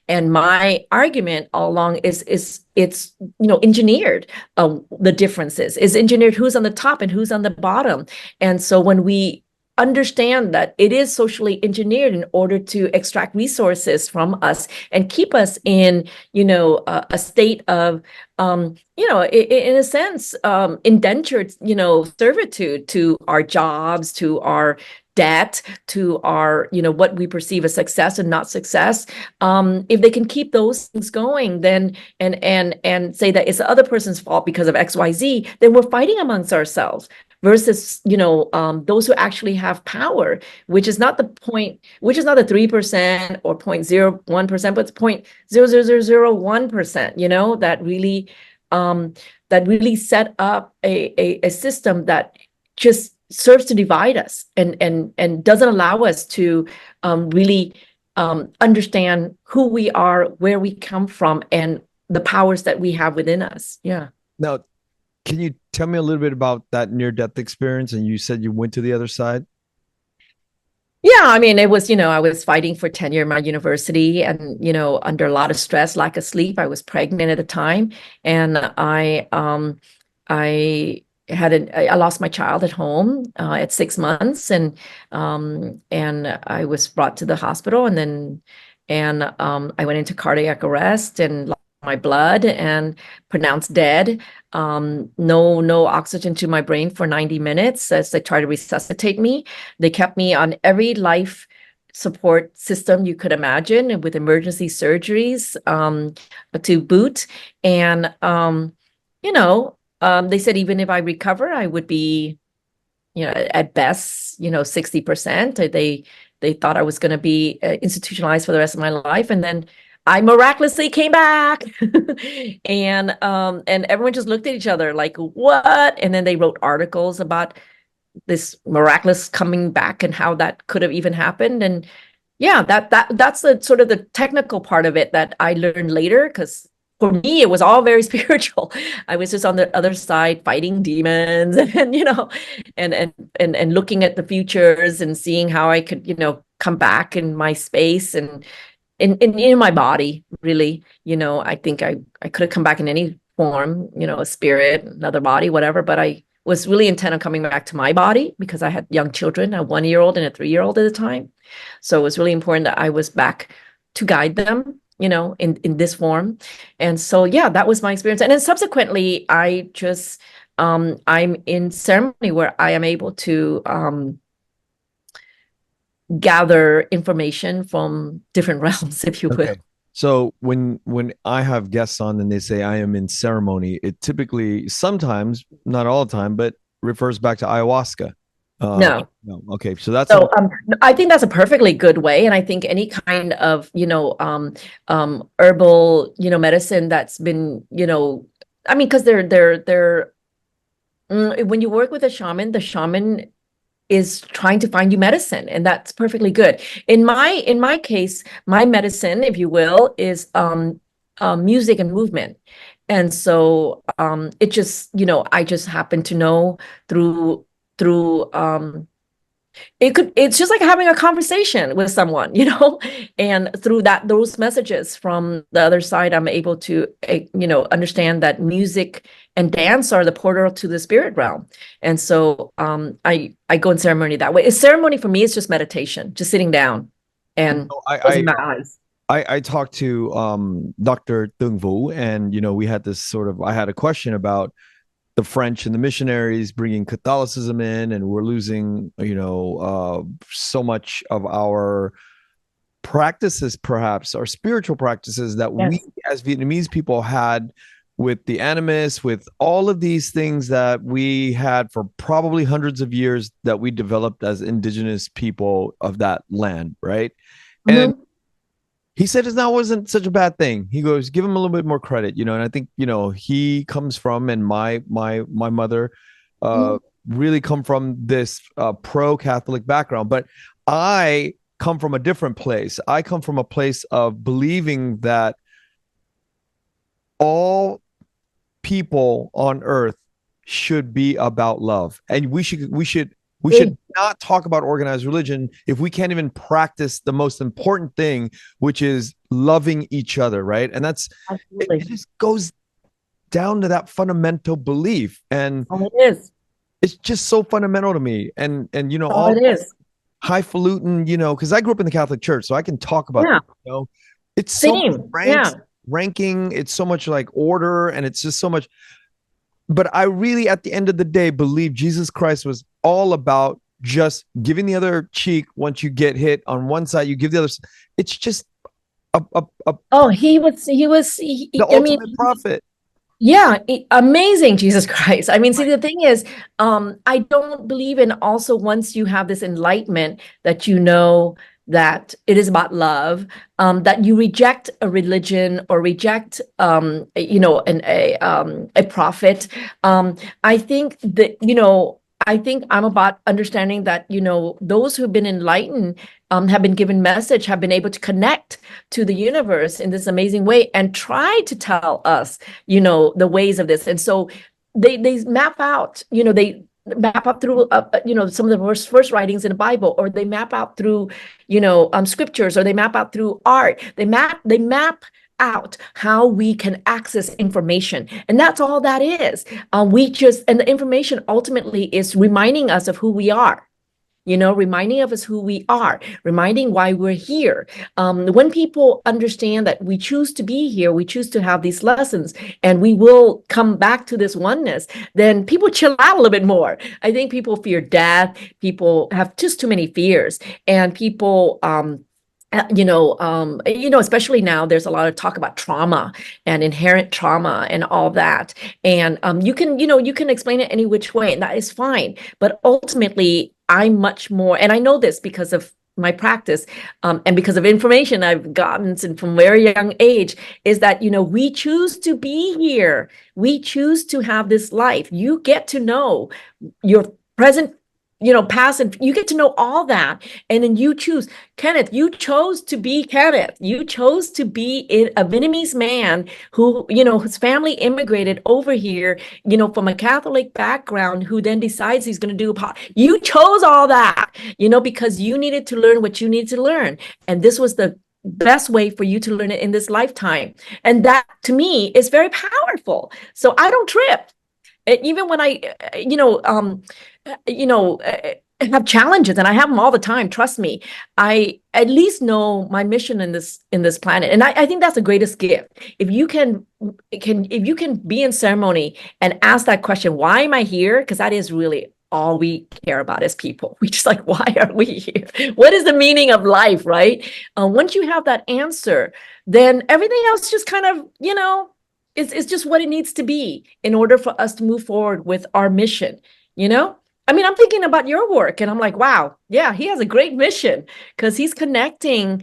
and my argument all along is it's, engineered. The differences is engineered, who's on the top and who's on the bottom. And so when we understand that it is socially engineered in order to extract resources from us and keep us in, a state of, in a sense, indentured, servitude to our jobs, to our debt, to our, what we perceive as success and not success. If they can keep those things going, then and say that it's the other person's fault because of XYZ, then we're fighting amongst ourselves. Versus, those who actually have power, which is not the 3% or 0.01%, but it's 0.00001%, that really set up a system that just serves to divide us and doesn't allow us to really understand who we are, where we come from, and the powers that we have within us. Yeah. Now, can you tell me a little bit about that near-death experience? And you said you went to the other side. Yeah, I mean, it was, I was fighting for tenure in my university and, under a lot of stress, lack of sleep. I was pregnant at the time, and I I lost my child at home at 6 months, and I was brought to the hospital, and I went into cardiac arrest and lost my blood and pronounced dead. No oxygen to my brain for 90 minutes as they tried to resuscitate me. They kept me on every life support system you could imagine, with emergency surgeries to boot. And they said even if I recover, I would be, at best, 60%. They thought I was going to be institutionalized for the rest of my life, and then I miraculously came back. And everyone just looked at each other like, what? And then they wrote articles about this miraculous coming back and how that could have even happened. And yeah, that's the sort of the technical part of it that I learned later, because for me it was all very spiritual. I was just on the other side fighting demons and and looking at the futures and seeing how I could come back in my space and in my body, really. I think I could have come back in any form, a spirit, another body, whatever, but I was really intent on coming back to my body because I had young children, a 1-year-old and a 3-year-old at the time. So it was really important that I was back to guide them, in this form. And so, yeah, that was my experience. And then subsequently, I just, I'm in ceremony where I am able to gather information from different realms, if you will. Okay. So when I have guests on and they say I am in ceremony, it typically, sometimes, not all the time, but refers back to ayahuasca. No. Okay. So that's I think that's a perfectly good way. And I think any kind of, herbal, medicine that's been, I mean, because they're when you work with a shaman, the shaman is trying to find you medicine, and that's perfectly good. In my case, my medicine, if you will, is music and movement. And so it just, I just happen to know through It's just like having a conversation with someone, and through those messages from the other side, I'm able to, understand that music and dance are the portal to the spirit realm. And so I go in ceremony that way. A ceremony for me is just meditation, just sitting down and closing my eyes. I talked to Dr. Tung Vu, and we had this I had a question about the French and the missionaries bringing Catholicism in, and we're losing, so much of our practices, perhaps our spiritual practices that Yes. we as Vietnamese people had with the animus, with all of these things that we had for probably hundreds of years that we developed as indigenous people of that land, right? And Mhm. he said it wasn't such a bad thing. He goes, give him a little bit more credit, and I think he comes from, and my mother Mhm. really come from this pro-Catholic background, but I come from a different place. I come from a place of believing that all people on earth should be about love, and we should not talk about organized religion if we can't even practice the most important thing, which is loving each other, right? And it Absolutely. just goes down to that fundamental belief, and Oh, it is. it's just so fundamental to me. And Oh, all it is. highfalutin, because I grew up in the Catholic Church, so I can talk about Yeah. it's so much Same. Yeah. ranking, it's so much like order, and it's just so much. But I really, at the end of the day, believe Jesus Christ was all about just giving the other cheek. Once you get hit on one side, you give the other. It's just Oh, the I mean, ultimate prophet. yeah, amazing, Jesus Christ. I mean, see, the thing is, I don't believe in also once you have this enlightenment that that it is about love, that you reject a religion or reject, a prophet. I think that, I think I'm about understanding that, those who've been enlightened, have been given message, have been able to connect to the universe in this amazing way and try to tell us the ways of this. And so they map out, they map out through some of the first writings in the Bible, or they map out through scriptures, or they map out through art. They map out how we can access information, and that's all that is. And the information ultimately is reminding us of who we are, reminding of us who we are, reminding why we're here. When people understand that we choose to be here, we choose to have these lessons, and we will come back to this oneness, then people chill out a little bit more. I think people fear death. People have just too many fears, and people, especially now, there's a lot of talk about trauma and inherent trauma and all that. And you can explain it any which way, and that is fine. But ultimately, I'm much more, and I know this because of my practice, and because of information I've gotten from very young age, is that we choose to be here. We choose to have this life. You get to know your present, past, and you get to know all that, and then you choose. Kenneth, you chose to be Kenneth. You chose to be a Vietnamese man who, his family immigrated over here, from a Catholic background, who then decides he's going to do you chose all that, because you needed to learn what you needed to learn. And this was the best way for you to learn it in this lifetime. And that, to me, is very powerful. So I don't trip. Even when I, have challenges, and I have them all the time. Trust me, I at least know my mission in this planet, and I think that's the greatest gift. If you can be in ceremony and ask that question, why am I here? Because that is really all we care about as people. We just like, why are we here? What is the meaning of life, right? Once you have that answer, then everything else just kind of, it's just what it needs to be in order for us to move forward with our mission, I mean, I'm thinking about your work, and I'm like, wow, yeah, he has a great mission, because he's connecting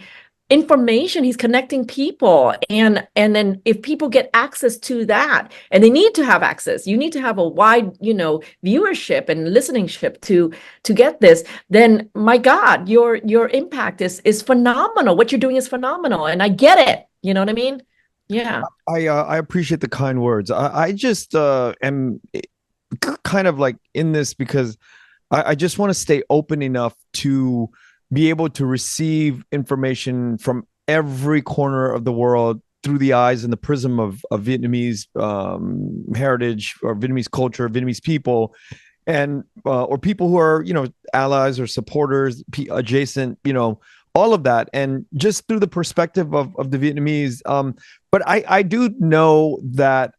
information, he's connecting people. And then if people get access to that, and they need to have access, you need to have a wide, viewership and listeningship to get this, then my God, your impact is phenomenal. What you're doing is phenomenal. And I get it. You know what I mean? Yeah. I appreciate the kind words. I just am kind of like in this because I just want to stay open enough to be able to receive information from every corner of the world through the eyes and the prism of Vietnamese heritage or Vietnamese culture, Vietnamese people, and or people who are, allies or supporters, adjacent, all of that, and just through the perspective of the Vietnamese. But I do know that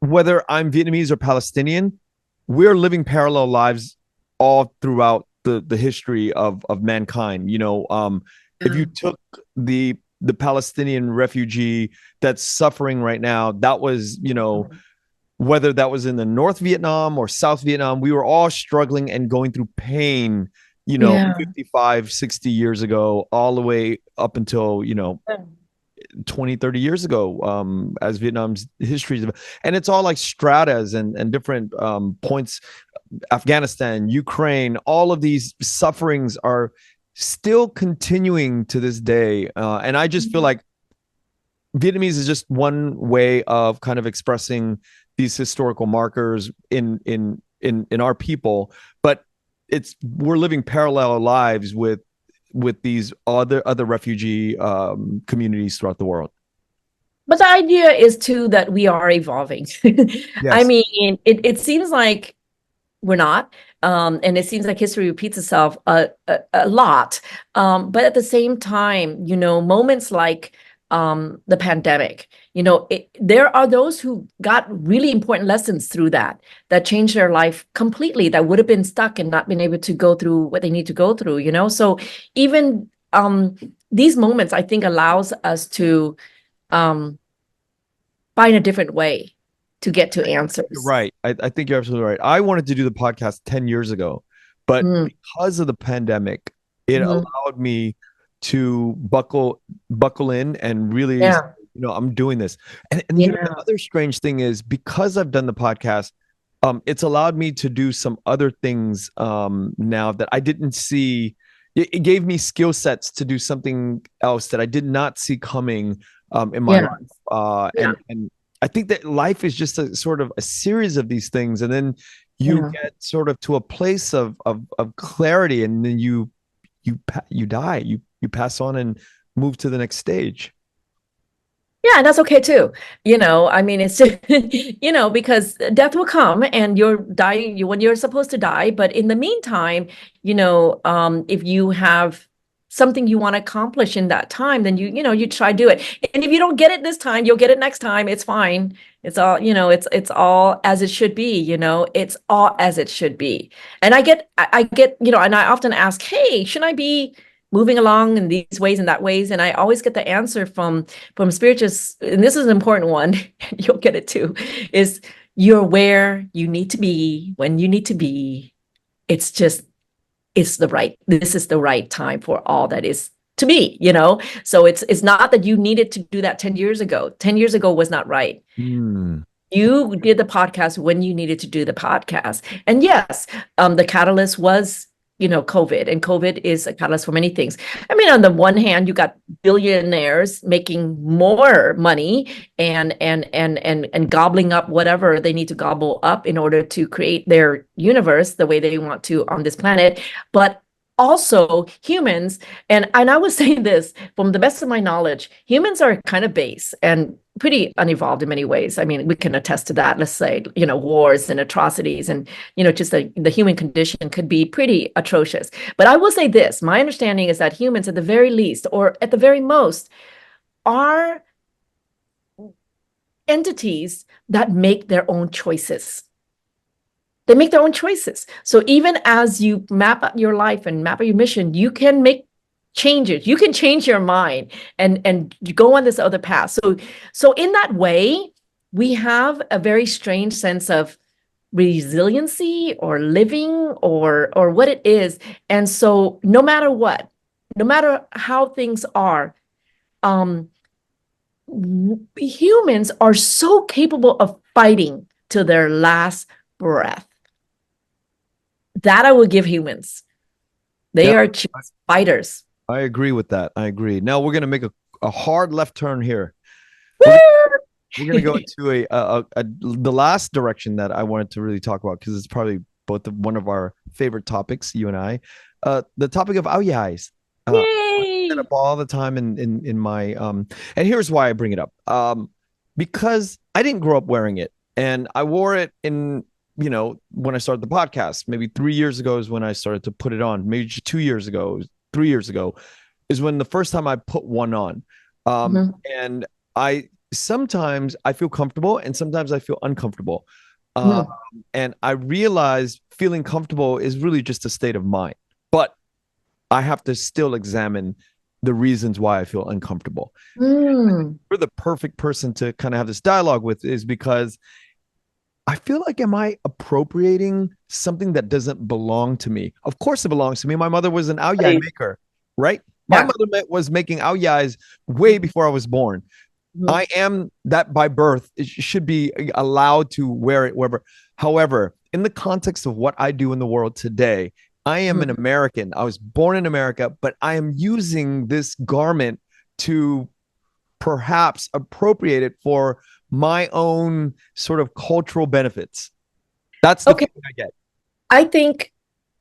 whether I'm Vietnamese or Palestinian, we're living parallel lives all throughout the history of mankind. If Yeah. you took the Palestinian refugee that's suffering right now, that was, whether that was in the North Vietnam or South Vietnam, we were all struggling and going through pain, Yeah. 55, 60 years ago, all the way up until, 20, 30 years ago, as Vietnam's history. And it's all like stratas and different points. Afghanistan, Ukraine, all of these sufferings are still continuing to this day. And I just feel like Vietnamese is just one way of kind of expressing these historical markers in our people, but we're living parallel lives with these other refugee communities throughout the world. But the idea is too that we are evolving. I Yes. mean, it seems like we're not. And it seems like history repeats itself a lot. But at the same time, moments like the pandemic, there are those who got really important lessons through that changed their life completely, that would have been stuck and not been able to go through what they need to go through, So even these moments, I think, allows us to um, find a different way to get to You're answers. right. I think you're absolutely right. I wanted to do the podcast 10 years ago, but Mm, because of the pandemic, it mhm. allowed me to buckle in and really, Yeah, I'm doing this. And the yeah, other strange thing is, because I've done the podcast, it's allowed me to do some other things now that I didn't see. It gave me skill sets to do something else that I did not see coming in my yeah, life. yeah, And I think that life is just a sort of a series of these things, and then you yeah. get sort of to a place of clarity, and then you die, you pass on and move to the next stage. Yeah, and that's okay too. I mean, it's just, because death will come and you're dying when you're supposed to die. But in the meantime, if you have something you want to accomplish in that time, then you try to do it. And if you don't get it this time, you'll get it next time. It's fine. It's all, it's all as it should be, it's all as it should be. And I get, and I often ask, hey, shouldn't I be moving along in these ways and that ways? And I always get the answer from spiritualists, and this is an important one, you'll get it too, is you're where you need to be when you need to be. It's just, this is the right time for all that is to be. So it's not that you needed to do that 10 years ago. 10 years ago was not right. Hmm. You did the podcast when you needed to do the podcast. And yes, the catalyst was, COVID, and COVID is a catalyst for many things. I mean, on the one hand, you got billionaires making more money and gobbling up whatever they need to gobble up in order to create their universe the way they want to on this planet. But also humans, and I would say this from the best of my knowledge, humans are kind of base and pretty unevolved in many ways. I mean, we can attest to that. Let's say, wars and atrocities and, just the human condition could be pretty atrocious. But I will say this, my understanding is that humans at the very least, or at the very most, are entities that make their own choices. They make their own choices. So even as you map out your life and map out your mission, you can make changes. You can change your mind and go on this other path. So in that way, we have a very strange sense of resiliency or living or what it is. And so no matter what, no matter how things are, um, humans are so capable of fighting to their last breath. That I will give humans. Yeah, They are just fighters. I agree with that. I agree. Now we're going to make a hard left turn here. We're we're going to go into the last direction that I wanted to really talk about, because it's probably one of our favorite topics, you and I. The topic of ao dais. I bring it Yay! up all the time in my and here's why I bring it up. Because I didn't grow up wearing it, and I wore it in, when I started the podcast. Maybe 3 years ago is when I started to put it on. Maybe 2 years ago, 3 years ago is when the first time I put one on. Mhm. And sometimes I feel comfortable and sometimes I feel uncomfortable. Um, Mhm. and I realize feeling comfortable is really just a state of mind, but I have to still examine the reasons why I feel uncomfortable. Mm. You're the perfect person to kind of have this dialogue with, is because I feel like, am I appropriating something that doesn't belong to me? Of course it belongs to me. My mother was an ao dai Please. maker, right? My Yeah. mother was making ao dais way before I was born. Mhm. I am that by birth. It should be allowed to wear it wherever. However, in the context of what I do in the world today, I am an Mhm. American. I was born in America, but I am using this garment to perhaps appropriate it for my own sort of cultural benefits. That's the Okay. feeling I get. I think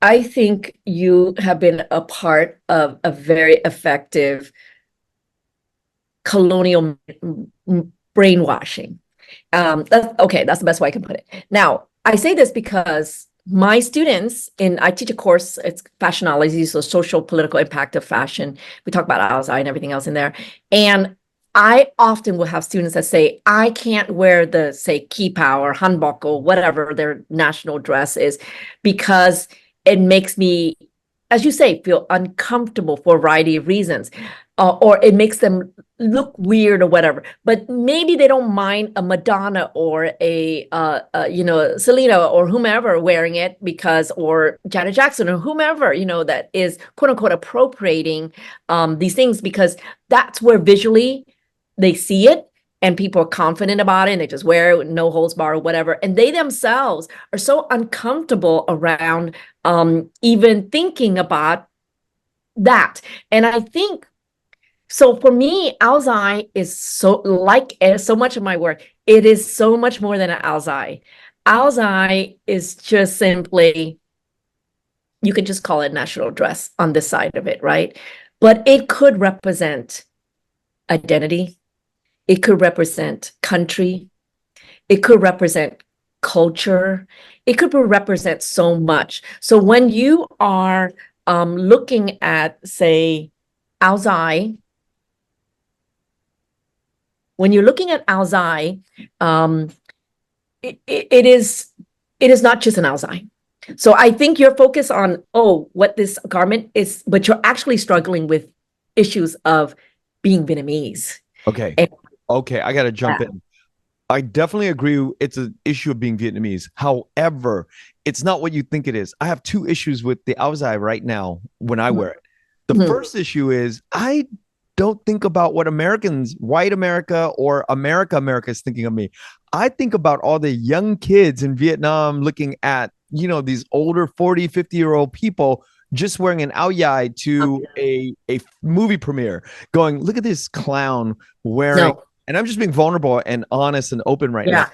I think you have been a part of a very effective colonial brainwashing. That's the best way I can put it. Now, I say this because my students I teach a course, it's fashionology, so social political impact of fashion. We talk about Alzai and everything else in there. And I often will have students that say, I can't wear the, say, kipao or hanbok or whatever their national dress is because it makes me, as you say, feel uncomfortable for a variety of reasons. Or it makes them look weird or whatever, but maybe they don't mind a Madonna or Selena or whomever wearing it or Janet Jackson or whomever, that is quote unquote appropriating these things because that's where visually they see it and people are confident about it and they just wear it with no holds bar or whatever. And they themselves are so uncomfortable around even thinking about that. And I think so for me, Alzai is so much of my work. It is so much more than an Alzai. Alzai is just simply, you could just call it national dress on this side of it, right? But it could represent identity. It could represent country. It could represent culture. It could represent so much. So when you are looking at, say, Alzai, when you're looking at Alzai, um, it is not just an Alzai. So I think you're focused on, what this garment is, but you're actually struggling with issues of being Vietnamese. Okay. And Okay. I got to yeah, jump in. I definitely agree. It's an issue of being Vietnamese. However, it's not what you think it is. I have two issues with the ao dai right now when I wear it. The mhm, first issue is I don't think about what Americans, white America or America is thinking of me. I think about all the young kids in Vietnam looking at, these older 40, 50-year-old people just wearing an ao dai to a movie premiere, going, look at this clown wearing, no, and I'm just being vulnerable and honest and open right now. yeah,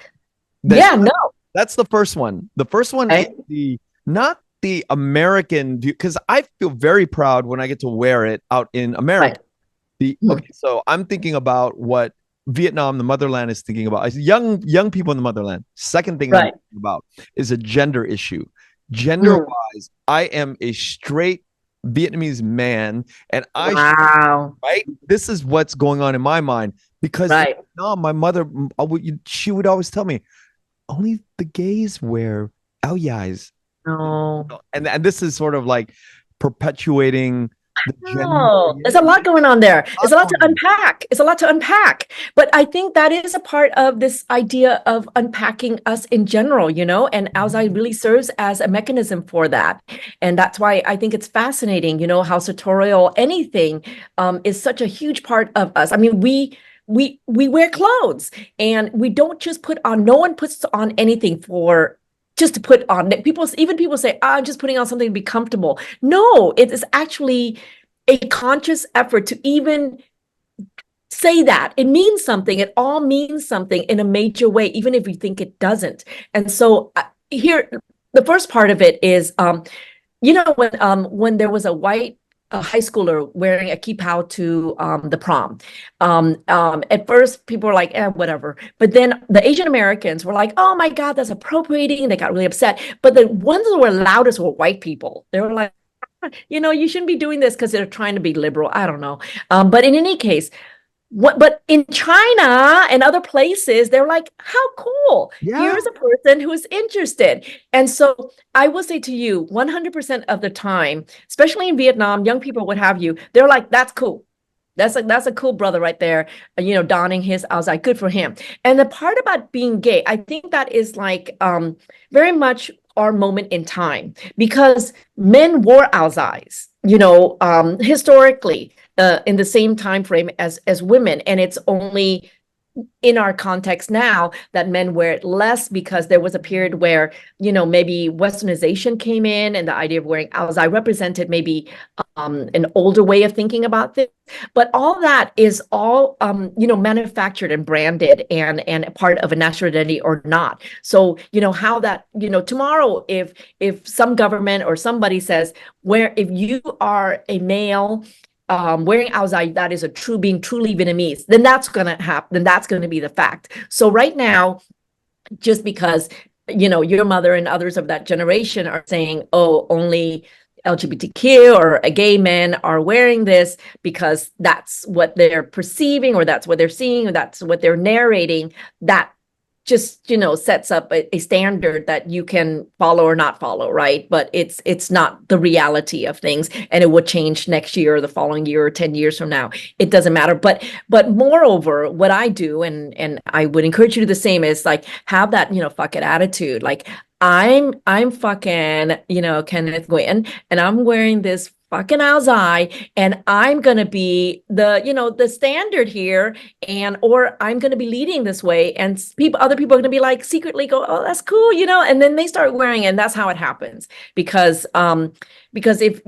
That yeah, no, that's the first one. The first one is right, the not the American view, because I feel very proud when I get to wear it out in America. right, mhm, Okay, so I'm thinking about what Vietnam, the motherland, is thinking about. As young people in the motherland. Second thing I'm right. thinking about is a gender issue. Gender Mhm. wise, I am a straight Vietnamese man, and I should, Wow, right. This is what's going on in my mind because in right. Vietnam, my mother, she would always tell me, only the gays wear ao dais, No. and this is sort of like perpetuating the gender. Oh, there's a lot going on there. It's a lot to Going unpack. It's a lot to unpack. But I think that is a part of this idea of unpacking us in general, and Alzai really serves as a mechanism for that. And that's why I think it's fascinating, how sartorial anything is such a huge part of us. I mean, we wear clothes and we don't just put on, no one puts on anything for just to put on. People say, I'm just putting on something to be comfortable. No, it is actually a conscious effort to even say that. It means something. It all means something in a major way, even if you think it doesn't. And so here, the first part of it is, when there was a white high schooler wearing a kipao to the prom. At first, people were like, whatever. But then the Asian Americans were like, oh my God, that's appropriating. They got really upset. But the ones that were loudest were white people. They were like, you shouldn't be doing this because they're trying to be liberal. I don't know. But in any case, but in China and other places, they're like, how cool. Yeah. Here's a person who's interested. And so I will say to you, 100% of the time, especially in Vietnam, young people, what have you, they're like, that's cool. That's a cool brother right there, donning his outside. Good for him. And the part about being gay, I think that is like very much our moment in time, because men wore outsides, historically, in the same time frame as women, and it's only in our context now that men wear it less, because there was a period where, maybe westernization came in, and the idea of wearing outside represented maybe an older way of thinking about this. But all that is all, manufactured and branded and part of a national identity or not. So, how that, tomorrow, if some government or somebody says, if you are a male wearing outside, that is being truly Vietnamese, then that's going to happen. Then that's going to be the fact. So right now, just because, your mother and others of that generation are saying, oh, only LGBTQ or gay men are wearing this because that's what they're perceiving, or that's what they're seeing, or that's what they're narrating, that just, sets up a standard that you can follow or not follow, right? But it's not the reality of things, and it will change next year or the following year or 10 years from now. It doesn't matter. But moreover, what I do, and I would encourage you to do the same, is like have that, fuck it attitude. Like I'm fucking, Kenneth Nguyen, and I'm wearing this fucking outside, and I'm gonna be the standard here, or I'm gonna be leading this way, and other people are gonna be like secretly go, oh, that's cool, and then they start wearing it, and that's how it happens. Because if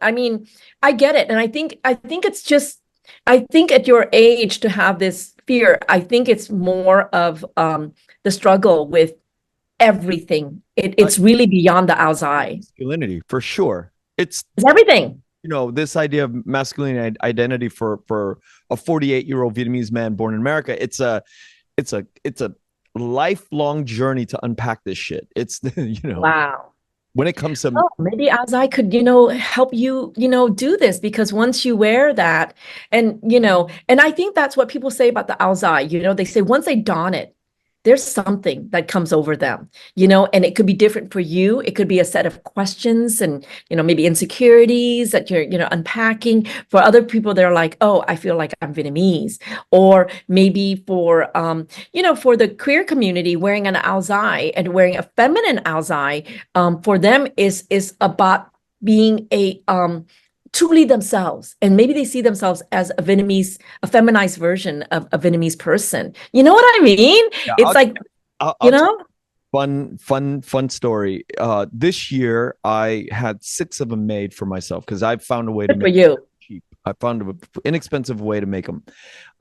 I mean, I get it, and I think it's just, I think at your age to have this fear, I think it's more of the struggle with everything. It's really beyond the outside. Masculinity, for sure. It's everything. This idea of masculine identity for a 48-year-old Vietnamese man born in America, it's a lifelong journey to unpack this shit. It's Wow. When it comes to maybe as I could, help you, do this, because once you wear that, and I think that's what people say about the outside, they say once they don it, there's something that comes over them, and it could be different for you. It could be a set of questions and, maybe insecurities that you're, unpacking. For other people, they're like, oh, I feel like I'm Vietnamese. Or maybe for, for the queer community, wearing an ao dai and wearing a feminine ao dai, for them is about being truly themselves, and maybe they see themselves as a feminized version of a Vietnamese person. You know what I mean? Yeah, it's fun story. This year I had 6 of them made for myself, because I found a way to make them cheap. I found an inexpensive way to make them.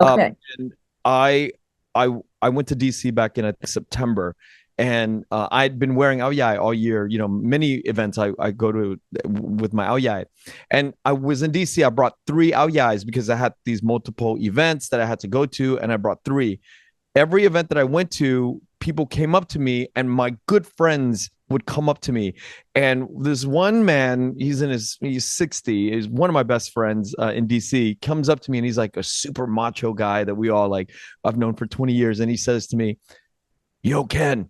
Okay. And I went to DC back in September, and I'd been wearing ao dai all year. Many events I go to with my ao dai. And I was in DC. I brought 3 ao dais because I had these multiple events that I had to go to, and I brought 3. Every event that I went to, people came up to me, and my good friends would come up to me. And this one man, he's 60, is one of my best friends in DC, comes up to me, and he's like a super macho guy that we all like, I've known for 20 years. And he says to me, yo, Ken,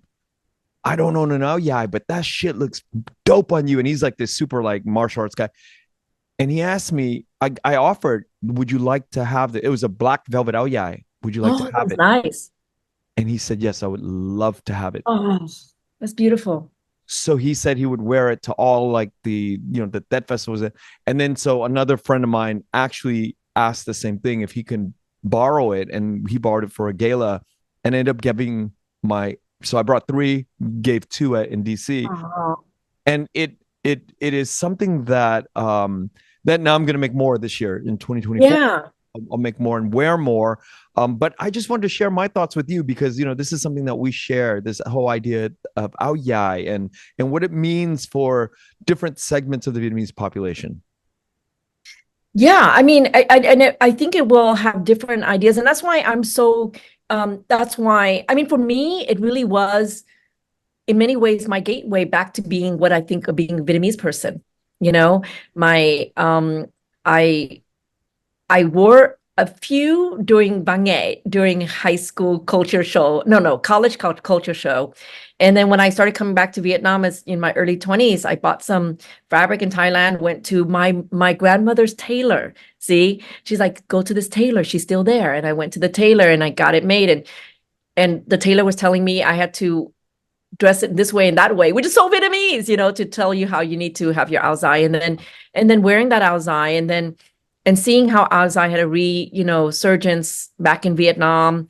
I don't own an ao dai, but that shit looks dope on you. And he's like this super like martial arts guy. And he asked me, I offered, would you like to have it was a black velvet ao dai. Would you like to have it? Nice. And he said, yes, I would love to have it. Oh, that's beautiful. So he said he would wear it to all like the that festivals. And then so another friend of mine actually asked the same thing, if he can borrow it. And he borrowed it for a gala, and ended up giving so I brought 3, gave 2 in DC. And it is something that that now I'm going to make more this year in 2024. Yeah. I'll make more and wear more. But I just wanted to share my thoughts with you because this is something that we share. This whole idea of áo dài and what it means for different segments of the Vietnamese population. Yeah, I mean, I think it will have different ideas, and that's why I'm so. That's why, I mean, for me, it really was, in many ways, my gateway back to being what I think of being a Vietnamese person. You know, my I wore a few during Văn nghệ, during high school culture show, no, college culture show. And then when I started coming back to Vietnam as in my early 20s, I bought some fabric in Thailand, went to my grandmother's tailor. See, she's like, go to this tailor, she's still there. And I went to the tailor and I got it made. And the tailor was telling me I had to dress it this way and that way, which is so Vietnamese, to tell you how you need to have your áo dài. And then wearing that áo dài and seeing how áo dài had a resurgence back in Vietnam,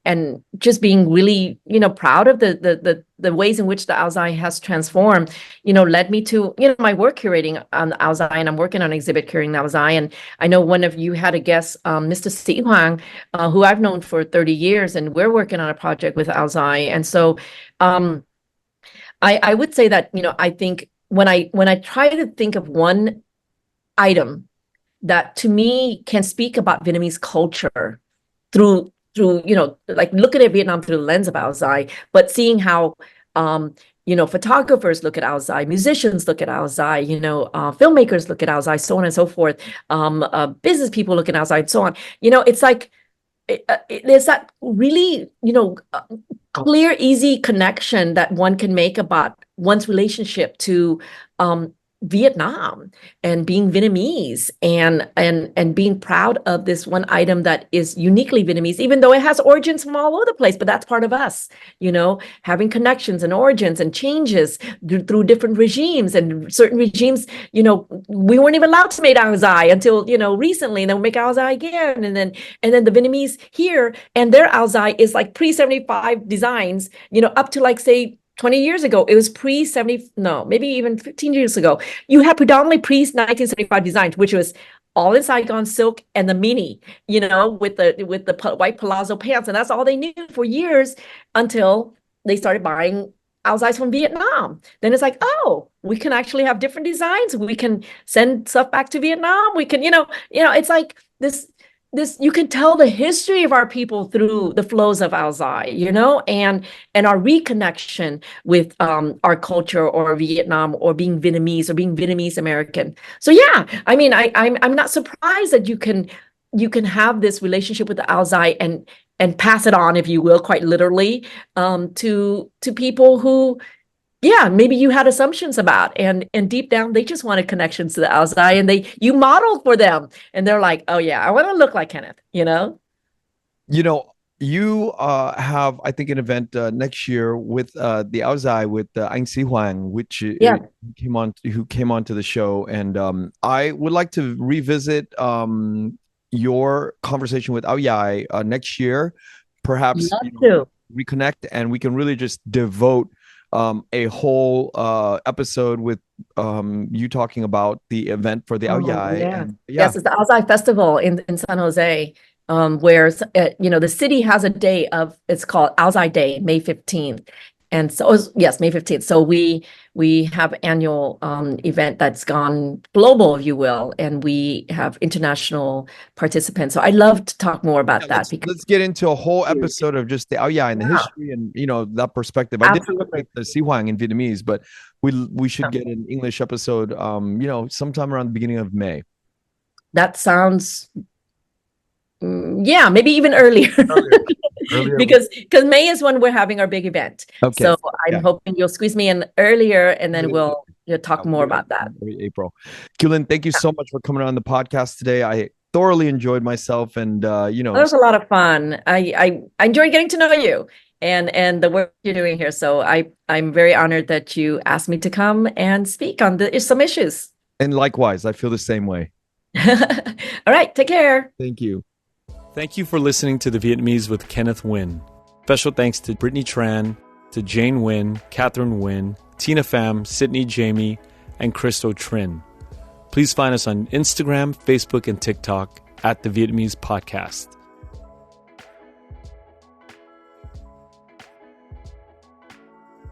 and just being really proud of the ways in which the áo dài has transformed, led me to my work curating on the áo dài, and I'm working on an exhibit curating the áo dài. And I know one of you had a guest, Mr. Sĩ Hoàng, who I've known for 30 years, and we're working on a project with áo dài. And so I would say that I think when I try to think of one item that to me can speak about Vietnamese culture through like look at Vietnam through the lens of áo dài, but seeing how photographers look at áo dài, musicians look at áo dài, filmmakers look at áo dài, so on and so forth, business people look at áo dài, and so on. It's like there's that really clear, easy connection that one can make about one's relationship to Vietnam and being Vietnamese, and being proud of this one item that is uniquely Vietnamese, even though it has origins from all over the place. But that's part of us, having connections and origins and changes through different regimes. And certain regimes, we weren't even allowed to make áo dài until recently, and then we make áo dài again, and then the Vietnamese here and their áo dài is like pre-75 designs, up to like say 20 years ago, it was pre-70, no, maybe even 15 years ago. You had predominantly pre-1975 designs, which was all in Saigon silk and the mini, with the white palazzo pants. And that's all they knew for years until they started buying áo dài from Vietnam. Then it's like, oh, we can actually have different designs. We can send stuff back to Vietnam. We can, it's like this, you can tell the history of our people through the flows of áo dài, and our reconnection with our culture or Vietnam or being Vietnamese or being Vietnamese American. So yeah, I mean, I'm not surprised that you can have this relationship with the áo dài and pass it on, if you will, quite literally, to people who, yeah, maybe you had assumptions about, and deep down they just wanted connections to the áo dài, and you modeled for them, and they're like, oh yeah, I want to look like Kenneth. You have, I think, an event next year with the áo dài with Anh Sĩ Hoàng, which who came on to the show, and I would like to revisit your conversation with áo dài next year, perhaps reconnect, and we can really just devote a whole episode with you talking about the event for the áo dài. Yeah. Yes, it's the áo dài festival in San Jose, where the city has a day it's called áo dài Day, May 15th. And so, yes, May 15th. So we have annual event that's gone global, if you will, and we have international participants. So I'd love to talk more about that. Let's get into a whole episode of just the áo dài and the history and that perspective. I didn't make the Sĩ Hoàng in Vietnamese, but we should get an English episode sometime around the beginning of May. That sounds maybe even earlier. Because May is when we're having our big event. Okay. So I'm hoping you'll squeeze me in earlier, and then we'll talk more about that. April. Kieu Linh, thank you so much for coming on the podcast today. I thoroughly enjoyed myself, and it was a lot of fun. I enjoyed getting to know you and the work you're doing here. So I'm very honored that you asked me to come and speak on some issues. And likewise, I feel the same way. All right, take care. Thank you. Thank you for listening to The Vietnamese with Kenneth Nguyen. Special thanks to Brittany Tran, to Jane Nguyen, Catherine Nguyen, Tina Pham, Sydney Jamie, and Christo Trin. Please find us on Instagram, Facebook, and TikTok at The Vietnamese Podcast.